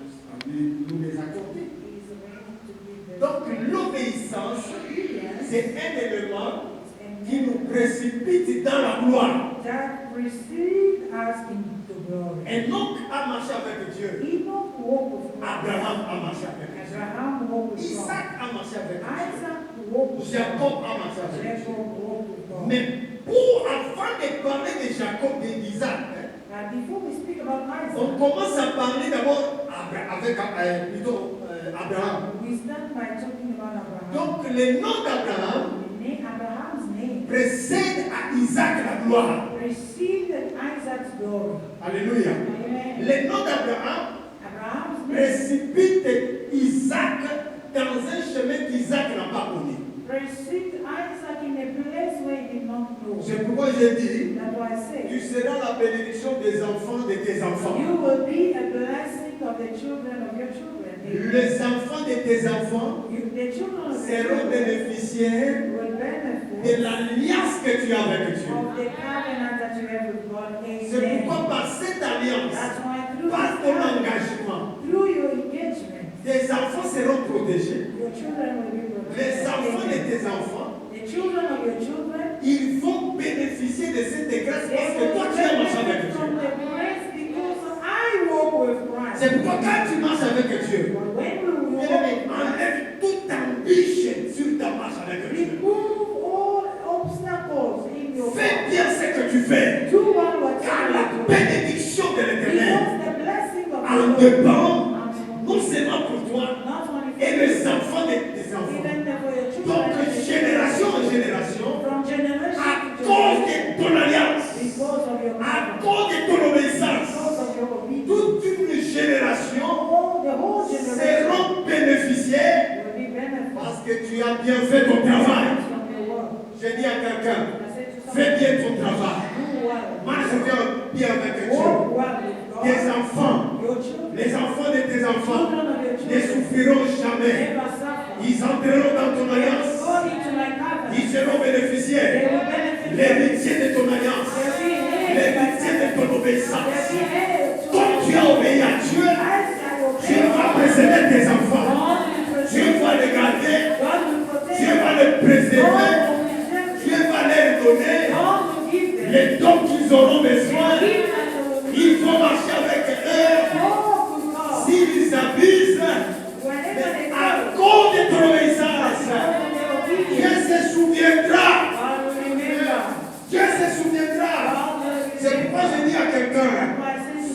nous les accorder. He is ready to give them. Donc l'obéissance, Obedience c'est un élément and qui nous précipite dans la gloire. that precede us into glory. Enoch a marché avec Dieu. Enoch walked with God. Abraham a marché avec Dieu. Abraham walked with God. Isaac a marché avec Dieu. Isaac walked with Jacob God. a marché avec Dieu. Jacob walked with God. Mais pour avant de parler de Jacob et d'Isaac, And before we speak about on Isaac, commence à parler d'abord avec Abraham. we start by talking about Abraham. Donc le nom d'Abraham Abraham's name précède à Isaac la gloire. preceded Isaac's glory. Alléluia. Amen. Le nom d'Abraham Abraham's name précipite Isaac dans un chemin qu'Isaac n'a pas connu. preceded Isaac in a place where he did not know. C'est pourquoi j'ai dit, That's why I tu say, seras la bénédiction des enfants de tes enfants. you will be a blessing of the children of your children. Les enfants de tes enfants The children of your seront children bénéficiaires will de benefit l'alliance que tu as avec Dieu. of the covenant that you have with God. C'est Amen. pourquoi par cette alliance, That's why through par this ton covenant, engagement, through your engagement, tes enfants seront protégés. your children will be Les enfants de protected. tes enfants, The children of your children, ils vont bénéficier de cette grâce they parce que will toi tu as marché avec benefit from Dieu. the grace because I walk with Christ. C'est pourquoi quand tu marches avec Dieu, But when we walk bien-aimé, with Christ, enlève toute ambition sur ta marche avec Dieu. remove all obstacles in your Fais path. bien ce que tu fais, Do car what whatever la you do. bénédiction de l'Éternel Because the blessing of en the Lord, dépend non seulement pour toi not only for et you, les enfants de tes enfants. even for your children, Donc, génération en génération, from generation à to cause generation, de ton alliance, because of your à covenant, cause de ton obéissance, because of your obedience, toute une génération all the whole generation seront bénéficiaires will be benefited parce que tu as bien fait ton travail. from your work. Je dis dit à quelqu'un, I said to fais someone, bien ton travail. do well. Marche bien avec Dieu. Walk well with God. Tes enfants, Your children. les enfants de tes enfants Children of your ne children. souffriront jamais. Never suffer. Ils entreront dans ton They will alliance. go into my covenant. Ils seront They bénéficiaires. will benefit. L'héritier de ton alliance. They'll be heirs. L'héritier de ton They'll obéissance. be heirs to Comme tu as obéi à Dieu, As I obey Dieu va préserver tes enfants. God will protect Dieu va les garder. God will protect Dieu va them. les préserver. God will preserve Dieu va leur donner God will give them. les dons qu'ils auront besoin. Give them the Il faut marcher avec eux. walk with God. S'ils abusent, Whenever they à go, cause de ton obéissance, God will be Dieu obedient. se souviendra. God will remember. Dieu se souviendra. God will C'est pourquoi remember. je dis à quelqu'un,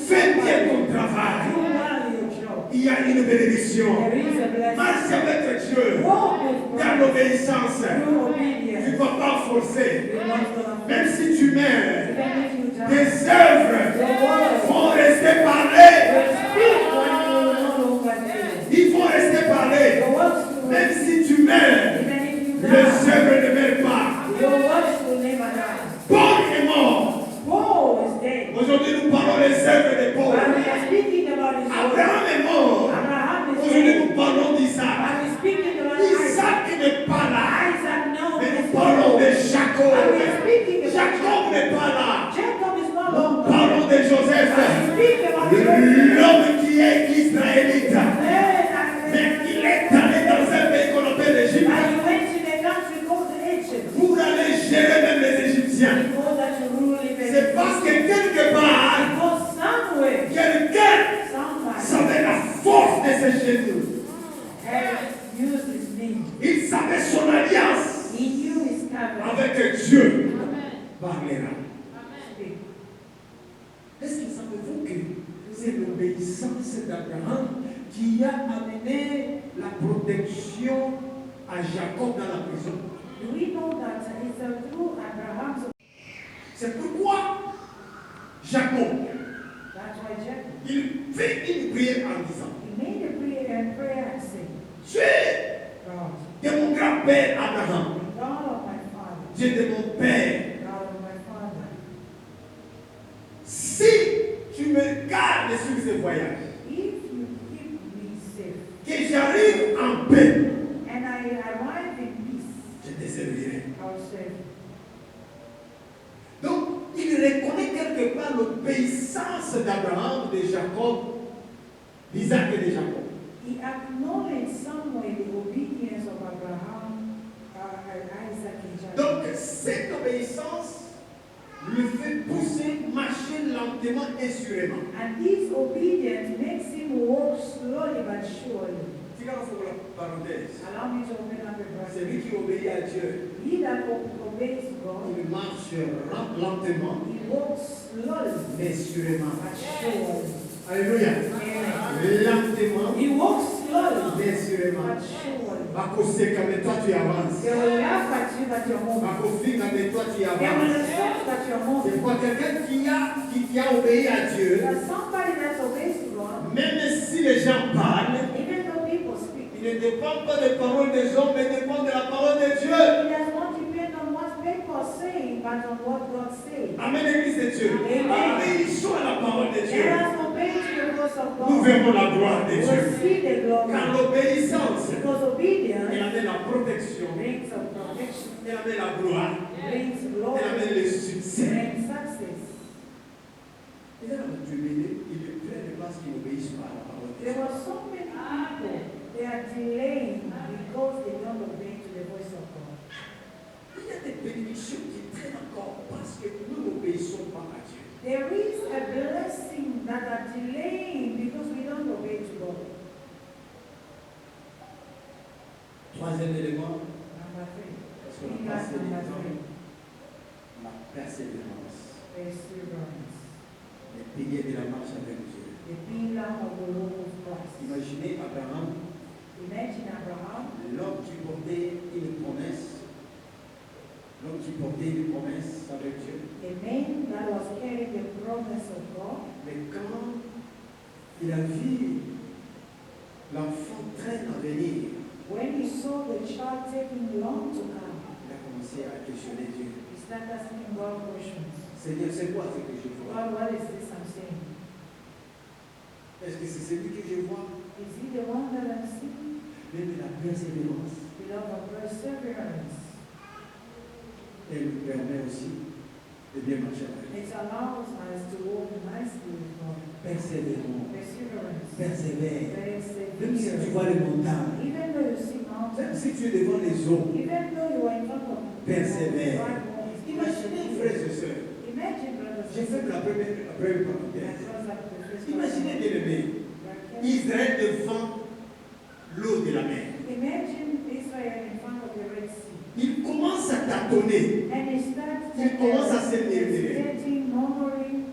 fais bien ton travail. Do well your job. Il y a une bénédiction. There is a blessing. Marche avec Dieu Walk with dans God. l'obéissance. Through Tu ne obedience. vas pas forcer. You're not gonna Même si tu meurs, even if you die. tes œuvres Your words vont rester parler. will speak when you will no longer live. Ils vont rester parler. Your words will Même si tu meurs, even if you les die. œuvres ne meurent pas. Your words will never die. Paul est mort. Paul is dead. Aujourd'hui, nous parlons des œuvres de Paul. When we are speaking about his words, Abraham est mort. Abraham is Aujourd'hui, dead. nous parlons d'Isaac. When we speaking about Isaac, Isaac n'est pas là. Isaac knows Mais nous his parlons de words. Jacob. When we are speaking about Jacob n'est pas là. Jacob is no Nous longer. parlons de Joseph. When we speak about Joseph, L'homme qui est israélite. and Mais il est allé dans un pays qu'on appelle l'Égypte he went to the country called Egypt. pour aller gérer même les Égyptiens. He goes that to rule Egypt. C'est parce que quelque part, He goes somewhere, quelqu'un somewhere, savait la force de ses genoux. and used his name. Il savait son alliance He knew his covenant. avec Dieu. Parlera. Speak. Est-ce que savez-vous que c'est l'obéissance d'Abraham qui a amené la protection à Jacob dans la prison? Do we know that it's through Abraham's? C'est pourquoi Jacob, That's why Jacob, il fait une prière en disant, he made a prayer and said, Dieu God, de mon grand-père Abraham, God of my father, Dieu de mon père, God of my father, si tu me gardes sur ce voyage, if you keep me safe que j'arrive en paix, and I arrive in peace, je te servirai. I'll serve you. Donc, il reconnaît quelque part l'obéissance d'Abraham, de Jacob, d'Isaac et de Jacob. He acknowledged somewhere the obedience of Abraham, Isaac, and Jacob. Donc, cette obéissance le fait pousser, marcher lentement et sûrement. And this obedience makes him walk slowly but surely. Si on ouvre la parenthèse, Allow me to open up a c'est lui verse. qui obéit à Dieu. He that obeys God, Il marche lentement, he walks slowly mais sûrement. but surely. Alléluia. Amen. Lentement, He walks slowly mais sûrement. but surely. Bakoseka, mais toi tu avances. They will laugh at you that you're moving. Bakofinga, mais toi tu They will avances. insult that you're C'est moving. quoi quelqu'un qui a obéi à Dieu, There's somebody that obeys God, même si les gens parlent, even though people speak. il ne dépend pas des paroles des hommes, mais dépend de la parole de Dieu. It does not depend on what people are saying, but on what God says. Amen, Église de Dieu. Amen. Obéissons à la parole de Let Dieu. us obey to the voice of Nous God. verrons la gloire de We Dieu. will see the Car glory. l'obéissance, Because elle obedience amène la protection, brings a protection, elle amène la gloire, brings elle glory, amène le succès. brings success. Et là, Dieu béni, il est plein de places qui n'obéissent pas à la parole de There Dieu. were so many people, they are delaying because they don't obey to the voice of God. Il y a des bénédictions qui traînent encore parce que nous n'obéissons pas à Dieu. There is a blessing that are delaying because we don't obey to God. Troisième élément, Number three. parce qu'on a Pillar passé le number temps, three. la persévérance, Perseverance. les piliers de la marche avec Dieu. The pillar of the walk of Christ. Imaginez Abraham, Imagine Abraham, l'homme qui portait une promesse, l'homme qui portait une promesse avec Dieu. a man that was carrying the promise of God. Mais quand il a vu l'enfant traîne à venir, When he saw the child taking long to come, il a commencé commencer à questionner Dieu. You start asking God questions. Seigneur, c'est quoi ce que je vois? God, what is this I'm saying? Est-ce que c'est celui que je vois? Is he the one that I'm seeing? Même la persévérance. Beloved, perseverance. Elle nous permet aussi de bien marcher avec lui. It allows us to walk nicely with God. Persévérons. Perseverance. Persévère. Même si tu Perseverance. vois les montagnes, Even though you see même mountains, si tu es devant les eaux, even though you are in front of Persévère. dry bones, imaginez, frères et sœurs, Imagine, brothers j'ai and fait la première parenthèse. Imaginez, bien aimé, Israël devant l'eau de la mer. Imagine Israel in front of the Red Sea. Il commence à tâtonner. And he starts Il commence à se murmurer. hesitating, murmuring.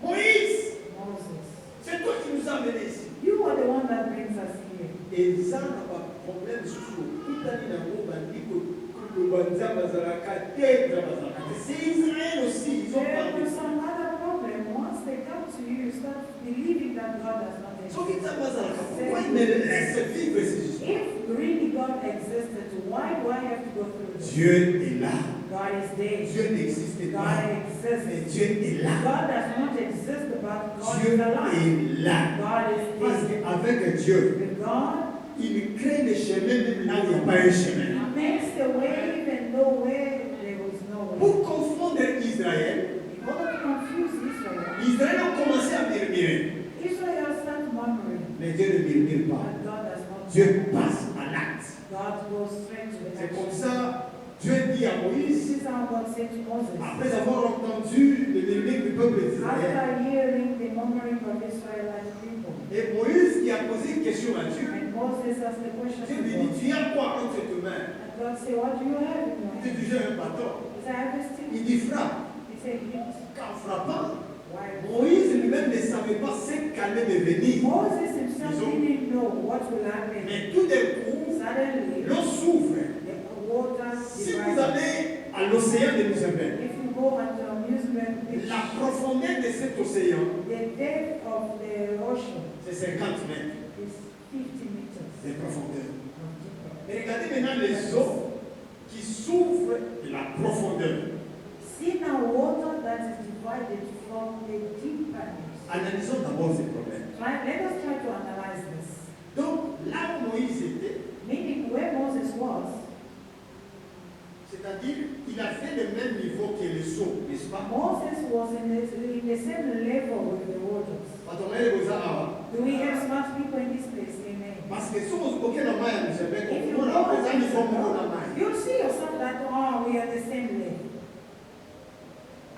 Moïse, Moses, c'est toi qui nous as amenés ici. you are the one that brings us here. Et ça n'a pas de problème sur tout c'est Israël aussi, ils ont There parlé. was some other problem. Once they come to you, you start believing that God does not Pourquoi il me laisse vivre ces histoires? If really God existed, why do I have to go through this? Dieu est là. God is there. Dieu n'existe God pas. Mais exists. Dieu est là. God does not exist, but God Dieu is alive. est là. God is Parce there. qu'avec Dieu, With God, il crée des chemins même là où il n'y a pas un chemin. makes the way even though where there was no way. Pour confondre Israël, In order to confuse Israel, Israël a commencé à murmurer. Israel started murmuring, Mais Dieu ne murmure pas. but God does not. Dieu passe à l'acte. God goes straight to the C'est comme action. ça, Dieu dit à Moïse, This is how God said to Moses. après avoir entendu le murmure du peuple d'Israël, After hearing the murmuring of Israelite people, et Moïse qui a posé une question à Dieu, and Moses asked the question Dieu to lui dit, God, tu as quoi entre tes mains? and God said, what do you have in your Il dit, hand? j'ai un bâton. He said, I have a stick. Il dit, frappe. He said, hit. Qu'en frappant, Why? Moïse lui-même ne savait pas ce qu'allait devenir. Moses himself Disons. didn't know what will happen. Mais tout d'un coup, Suddenly, l'eau s'ouvre. the water Si vous divided. allez à l'océan de Muzambel, If you go at the amusement beach, la profondeur de cet océan, the depth of the ocean c'est 50 mètres is 50 meters. de profondeur. Of deeper. Mais regardez maintenant les eaux qui s'ouvrent de la profondeur. See now water that is divided from the deepness. Analysons d'abord ces problèmes. Let us try to analyze this. Donc, là où Moïse était, Meaning where Moses was, c'est-à-dire, il a fait le même niveau que les eaux, n'est-ce pas? Moses was in the same level with the waters. Do we have smart people in this place? Amen. Parce que si on se moquait de la main, je vais If you comprendre, go après ça, il faut beaucoup de la and main. you'll see yourself that, oh, we are the same level.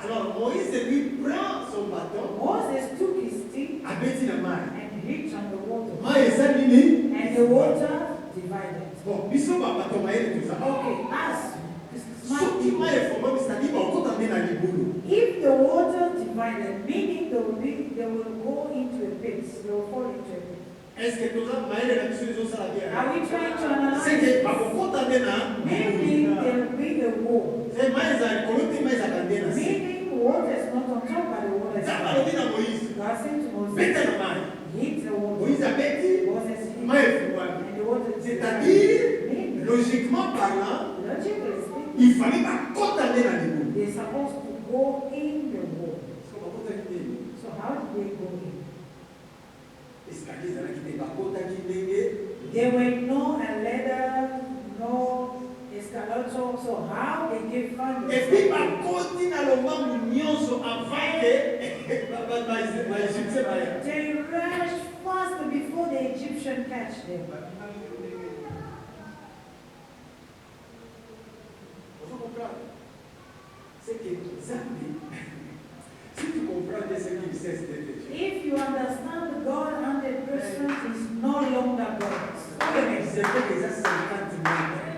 Alors, Moïse, lui, prend son bâton, Moses took his stick abaisse la main. and hit on the water. Main est saline. And the water divided. Bon, ils sont pas bâton, main tout ça. Okay, as Ce smart qui people. m'a informé, c'est-à-dire, on compte amener dans les boulots. If the water divided, meaning they will go into a pit, they will fall into a pit. Est-ce que tout ça, main est la mission de ça, la guerre? Are we trying to analyze C'est que, this? on compte amener dans Meaning there will be a wall. c'est main, ça, colonne, main, ça, la guerre. Meaning water is not on top, but the water is Ça va le dire à Moïse. God said to Moses, Bête la main. hit the water. Moïse a bêti, Moses hit main est froide. and the water is C'est-à-dire, Meaning, logiquement parlant, logically speaking, il fallait pas condamner dans les boulots. they're supposed to go in the wall. So how did they go in? There were no a ladder, no escalator, so how they gave fun. Et puis, par contre, il a le membre nyonso avant que l'Égyptien va They rushed fast before the Egyptian catch them. Vous comprenez? C'est que Zambie, si tu comprends bien ce qu'il cesse d'être Dieu, If you understand God 100% is no longer God. c'est que les 50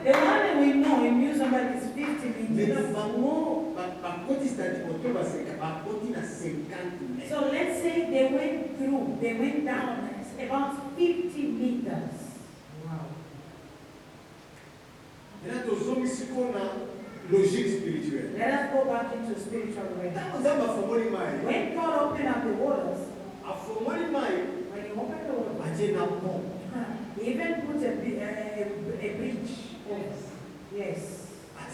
The one we know in Muzambique is 50 mais meters. vraiment, par contre, c'est-à-dire qu'on trouve à 50 mètres. So let's say they went down about 50 meters. Wow. Maintenant, nous sommes ici qu'on a logique spirituelle. Let us go back into spiritual realm. Quand nous avons formé l'image, When God opened up the waters, à former l'image, when He opened the waters, Dieu n'a pas. He even put a bridge over. Yes.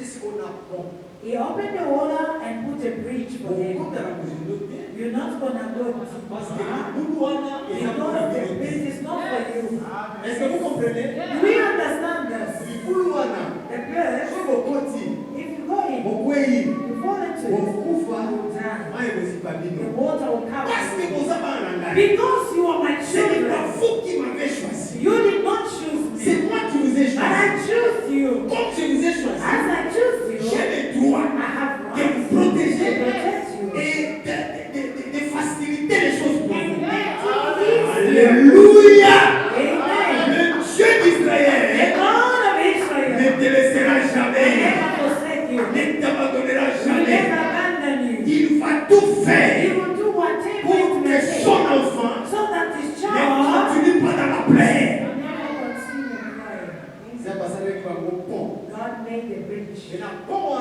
c'est qu'on a bon. He opened the water and put a bridge for Bon, them. comme dans la communauté, You're not gonna go parce que because Boudouana est la the communauté. bridge is not for you. Est-ce que vous comprenez? Do we understand this? Boudouana, The place, sur vos côtés, if you go in, vos pays, you fall into vos it, koufa, you will die. moi et aussi pas The bino. water will cover Parce que you. vous avez un langage. Because you are my Ce n'est pas children. vous qui m'avez choisi. You did not choose C'est me. moi qui vous ai But I choisi. choose you. Comme je vous ai choisi, As I choose you, j'ai le droit I have de rights vous to protéger protect you. et de faciliter les choses pour And vous. make it easier. Alléluia! Amen. Le Dieu The d'Israël God of ne Israel te laissera will jamais, never forsake you. ne t'abandonnera He will jamais. never abandon you. Il va tout He faire will do whatever pour it que may take son enfant so that his ne child continue pas dans la plaie. will never continue in prayer. C'est parce que tu as mon pont. God made the bridge. Et la pont,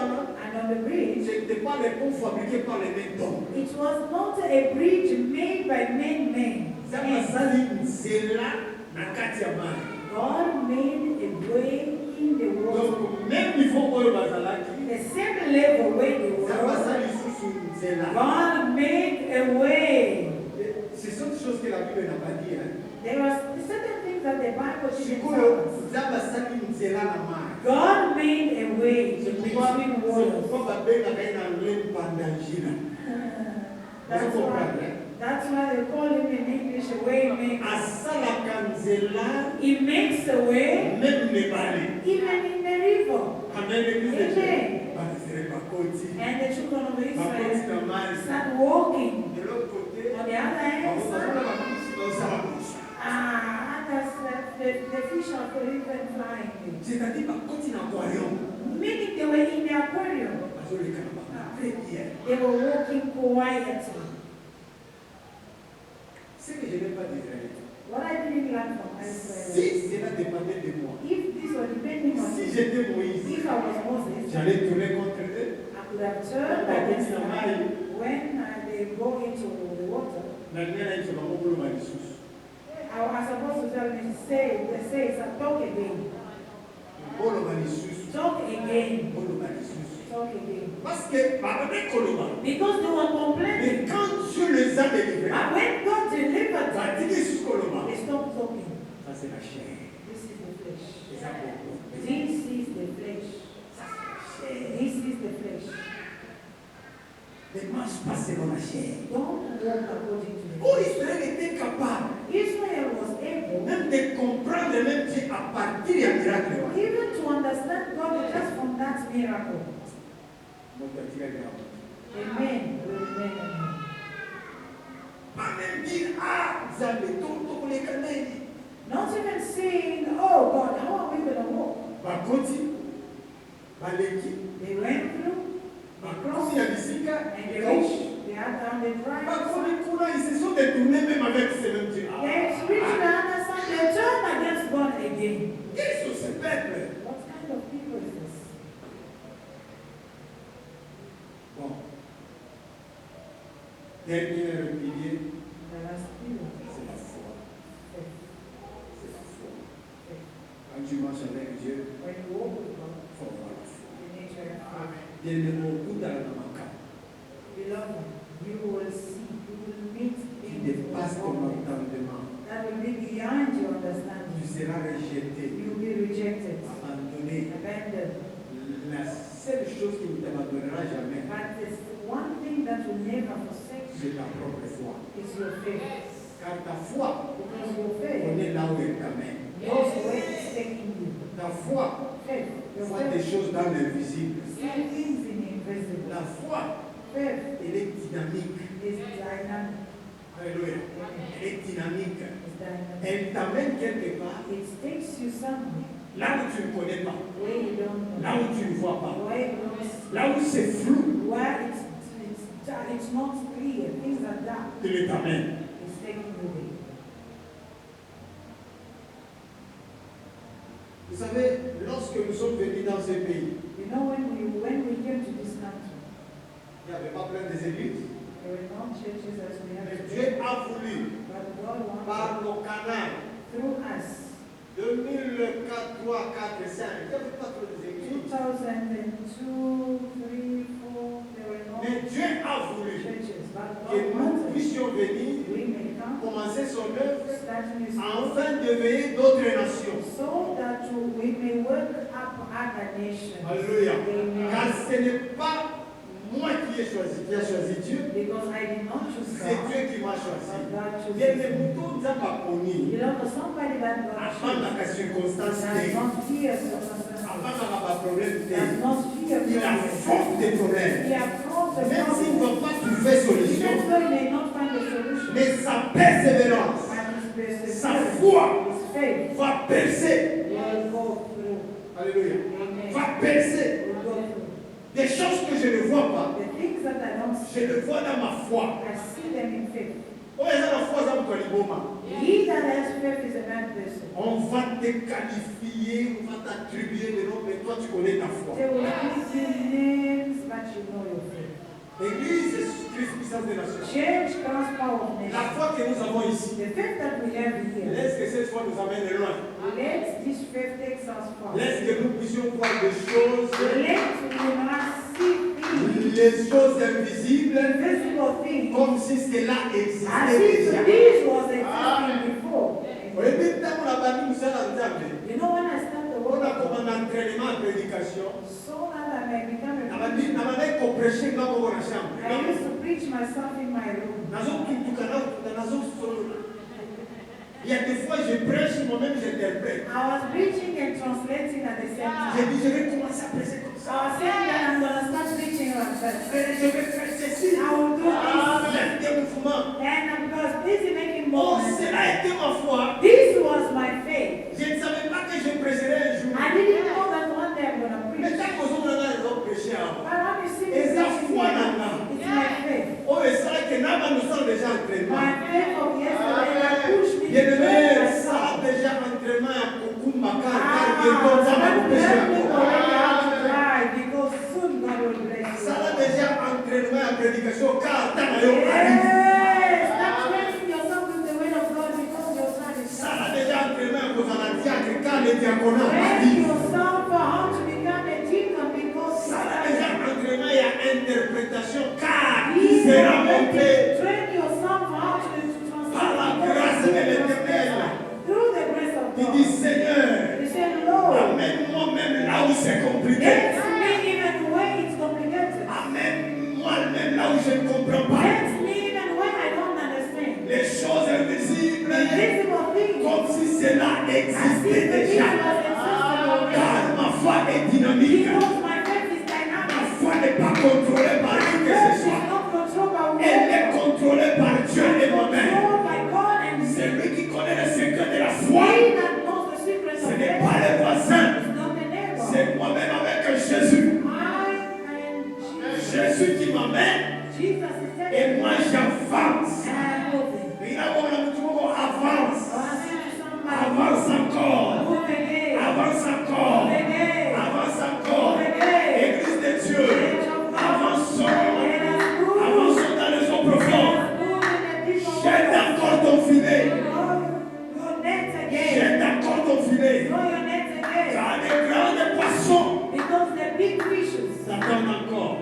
And on the bridge, ce n'était pas les ponts fabriqués par les mêmes d'hommes. it was not a bridge made by men. Ça m'a sali nzela na kati ya mai. God made a way in the water. Donc même niveau oyo bazalaki, The same level where they ça m'a were, sali susu nzela. God made a way. Ce sont des choses que la Bible n'a pas dit. Hein. There are certain things that the Bible didn't Sikoyo tell us. nzamba sali nzela na mai. God made a way C'est between pourquoi waters. babengaka ye na anglais pandangina. That's why they call him in English a way maker. Asalaka nzela He makes a way même nebale. even in the river. Amen. L'église de Dieu. Amen. Bazere bakoti. And the children of Bakoti Israel na mai. start walking. De l'autre côté, On the other hand, others, the fish are even flying. c'est-à-dire bakoti na aquarium. Meaning they were in the aquarium. Bazoleka na bango. Très bien. They were walking quietly. Ce que je n'ai pas d'Israël. What I didn't learn from Si Israel, cela dépendait de moi, if this was depending on si me, j'étais Moïse, if I was Moses, j'allais tourner contre eux. I could have turned against them when they go into the water. Na nina hicho na Mungu lo malisusu. I was supposed to tell me, say, talk again. Bolo malisusu. Talk again. Bolo malisusu. Talk again. Parce que babane koloba. Because they were Mais complaining. quand Dieu les a délivrés, But when God delivered va them, dire sur koloba. they stopped talking. Ça c'est la chair. This is the flesh. C'est ça pour vous. This is the flesh. Ça c'est la chair. This is the flesh. Ne marche pas selon la chair. Don't walk according to the Oh, flesh. Israël était capable Israel was able même de comprendre même Dieu à partir du miracle. even to understand God just from that miracle. Donc, tu as dit, Amen. Amen. pas même dire, ah, Zambé, tout les canets. Not even saying, oh God, how are we going to walk? Bakoti, baleki, They went through bakosi ya bisika, and they reached the other the drive. bakoni kuna, ils se sont détournés même avec ces mêmes dieux. They reached the other side. They turned against God again. Qu'est-ce que ce peuple? What kind of people is this? Bon. Dernier pilier, The last pillar. c'est la foi. Faith. C'est la foi. Faith. Quand tu marches avec Dieu, When you walk with God, il faut avoir la foi. you need to have faith. Il y a beaucoup dans la maca Beloved, you will see, you will meet qui in dépasse ton entendement. that will be beyond your Tu understanding. seras rejeté, You will be rejected, abandonné. abandoned. La seule chose qui ne t'abandonnera jamais, But there's one thing that will never forsake you c'est ta propre foi. is your faith. Car ta foi Because your faith connaît là où elle t'amène. knows where it's taking you. Ta foi Faith, your voit des faith choses dans l'invisible. sees things in the invisible. La foi, Faith elle est dynamique. is dynamic. Alléluia. Elle est dynamique. It's dynamic. Elle t'amène quelque part, It takes you somewhere là où tu ne connais pas, where you don't là know, où tu ne vois pas, where you don't see, là où c'est flou, where it's not clear, things are dark. que t'amène. It's taking you there. Vous savez, lorsque nous sommes venus dans ce pays, You know, when we came to this country, il n'y avait pas plein des églises. there were no churches as we have Mais today. Dieu a voulu, But God wanted, par nos canaux, through us, 2004, 3, 4, 5. Il n'y avait pas trop d'églises. 2002, 3, 4, there were no Mais Dieu a voulu churches, but que God nous wanted puissions venir we may come, commencer son œuvre starting His afin de veiller d'autres nations. so that we may work up other nations. Alléluia. Amen. Car ce n'est pas moi qui ai choisi, qui a choisi Dieu. Because I did not choose C'est God, Dieu qui m'a choisi. but God chose Bien, les me. moutons nzamba poni. You know, for somebody that God Afin chose, que circonstance does te. not fear Afin circumstances, que problème te. does not fear Il affronte des problèmes. He affronts the Même s'il ne problem. va pas trouver solution, Even though he may not find a solution, mais sa persévérance, but his sa perseverance, foi his faith, va percer. will go through. Alléluia. Amen. Va percer. Will go through. Des choses que je ne vois pas, The things that I don't je see, le vois dans ma foi. I see them in faith. Oh, il y a la foi dans mon liboma. He that has faith is a mad person. On va te qualifier, on va t'attribuer des noms, mais toi tu connais ta foi. They will give you names, but you know your faith. L'église est Christ puissance des nations. Change comes power of La nations. foi que nous avons ici, The faith that we have here, laisse que cette foi nous amène loin. let this faith take us far. Laisse que nous puissions voir des choses, Let we must see things, les choses invisibles, invisible things, comme si cela as existait if déjà. this was existing before. Et même temps, on a banni nous à l'entendre. You know, when I start the On work, a comme un entraînement en prédication. so that I may become a On a preacher, dit, on a qu'on prêchait dans mon chambre. I used to preach myself in my room. Il y a des fois, je prêche, moi-même j'interprète. I was preaching and translating at the same J'ai time. dit, je vais commencer à prêcher comme I ça. was saying that I'm going to start preaching like that. Je vais faire ceci. I will do this. Même des mouvements. And I was busy making Oh, moments. cela a été ma foi. This was my faith. Je ne savais pas que je prêcherais un jour. I didn't know that one day I'm going to Mais preach. tant que nous avons prêché avant. But when you see me Et ça, preaching, foi là-bas. it's my faith. Oh, et ça, que nous sommes déjà entraînements. My faith of yesterday that pushed me Bien to aimé, praise ça myself. a déjà entraînement à beaucoup de macar. Ah, Car bientôt, ça va that vous pécher left me already encore. how to cry because soon God will bless Ça a you. déjà entraînement à prédication. Car tant que vous arrive. Yes, start training yourself with the word of God because your time is Ça a coming. déjà entraînement à cause de la diacre. Car le diaconat Train arrive. yourself for how to become a deacon because Ça a it's déjà time. entraînement et à interprétation. Car il sera monté. Train yourself for how to Par la translate grâce de l'Éternel. through the grace of Il God. dit, Seigneur, You say, Lord, amène-moi même là où c'est compliqué. let me even when it's complicated. Amène-moi même là où je ne comprends pas. Let me even when I don't understand. Les choses invisibles, Invisible things. comme si cela As if existait the things déjà. was existed already. Car ma foi est dynamique. Because my faith is Ma dynamic. foi n'est pas contrôlée par qui que Faith ce is soit. not controlled by Elle will. est contrôlée par Dieu et moi-même. Controlled by God and C'est me. lui qui connaît le secret de la foi. He that knows the secrets Ce of n'est faith pas le voisin. is not the neighbor. C'est moi-même avec Jésus. I am Jesus. Jésus qui m'amène Jesus is et telling moi me. j'avance. And I'm moving. Et là, on a tout le monde avance. I want to say to somebody, Avance encore. move again. Avance encore. Move again. Avance encore. Move again. Église de Dieu. Avançons. Let us move. Avançons dans les eaux profondes. Move in the deep of Jette water. encore ton filet. Throw your nets again. Jette encore ton filet. Throw your nets again. Car les grands poissons Because the big fishes t'attendent encore.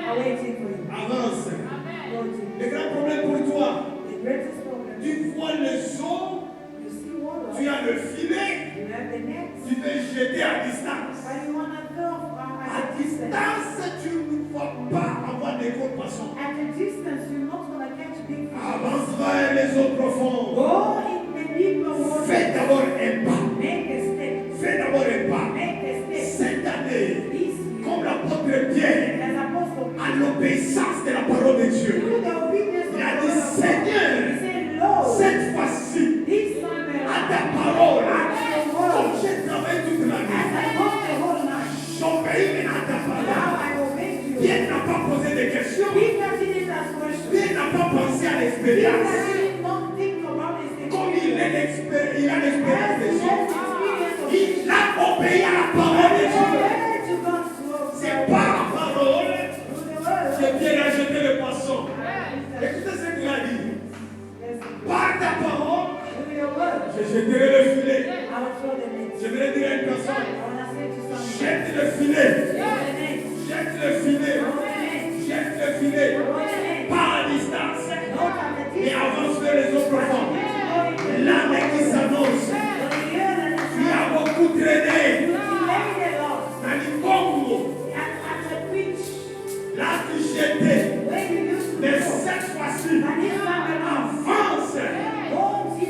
are waiting for you. Avance. Waiting. Le grand problème pour toi, The greatest problem, tu vois les eaux, you see water, tu as le filet, you have the nets, tu veux jeter à distance. but you want to throw À at a distance. distance, tu ne vas pas avoir des gros poissons. At a distance, you're not going to catch big fish. Avance vers les eaux profondes. Go in the deeper water. Fais d'abord un pas. Make a step. Fais d'abord un pas. Make a step. Cette année, This comme l'apôtre Pierre, as apostle, à l'obéissance de la parole de Dieu, through the obedience of il a the dit, word of God, Seigneur, he said, Lord, cette fois-ci, this time à around, ta parole, at your comme word, j'ai travaillé toute la as nuit, I worked the whole night, j'obéis maintenant à ta now parole. I obey you. Pierre n'a pas posé de questions. Peter didn't ask questions. Pierre n'a pas pensé à Peter l'expérience. did not think about his Comme il a experience. l'expérience des He has choses, experience of il a obéi à la parole de Dieu. obey to God's word. C'est par la parole Through the word. que Pierre a jeté le poisson. Écoutez ce qu'il a dit. Yes, Par ta parole, through your word. je jeterai le filet. I will throw the net. J'aimerais dire à une personne, I want to say to someone, jette le filet, yes. jette le filet, jette le filet, pas à distance, mais avance vers les eaux profondes. L'année qui s'annonce, tu as beaucoup traîné dans les Congo, là tu jetais, mais cette fois-ci, avance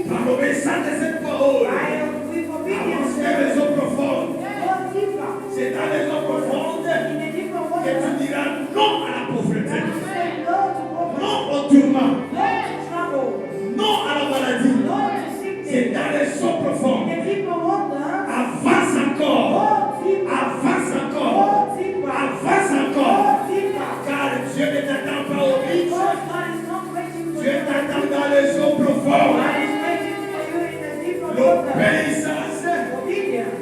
par l'obéissance de cette parole, avance vers les eaux profondes. C'est dans les eaux profondes que tu diras non à la pauvreté, non au tourment, non à la maladie. C'est dans les eaux profondes. Avance encore, avance encore, avance encore. Car Dieu ne t'attend pas au vide, Dieu t'attend dans les eaux profondes. L'obéissance,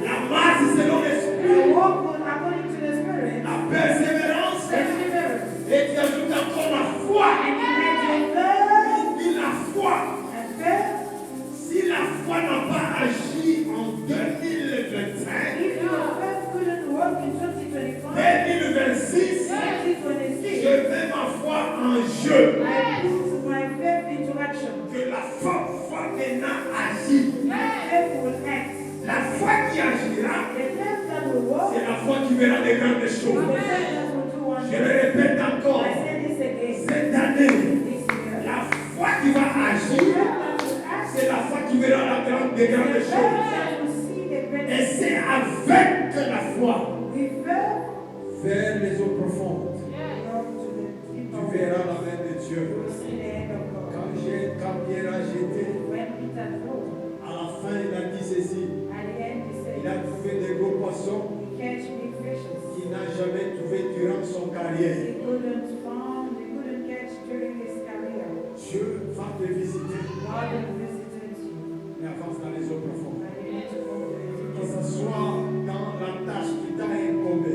la marche selon l'esprit, la persévérance, et tu ajoutes encore la foi. Il dit la foi. Si la foi n'a pas agi en 2025, 2026, je mets ma foi en jeu. Que la foi maintenant agit. La foi qui agira, c'est la foi qui verra des grandes choses. Je le répète encore, cette année, la foi qui va agir, c'est la foi qui verra des grandes choses. Et c'est avec la foi vers les eaux profondes. Tu verras la main de Dieu. Quand Pierre a jeté, à la fin il a dit ceci. Il a trouvé des gros poissons qu'il n'a jamais trouvé durant son carrière. Dieu va te visiter. Et avance dans les eaux profondes. Que ce soit dans la tâche qui t'a incombé.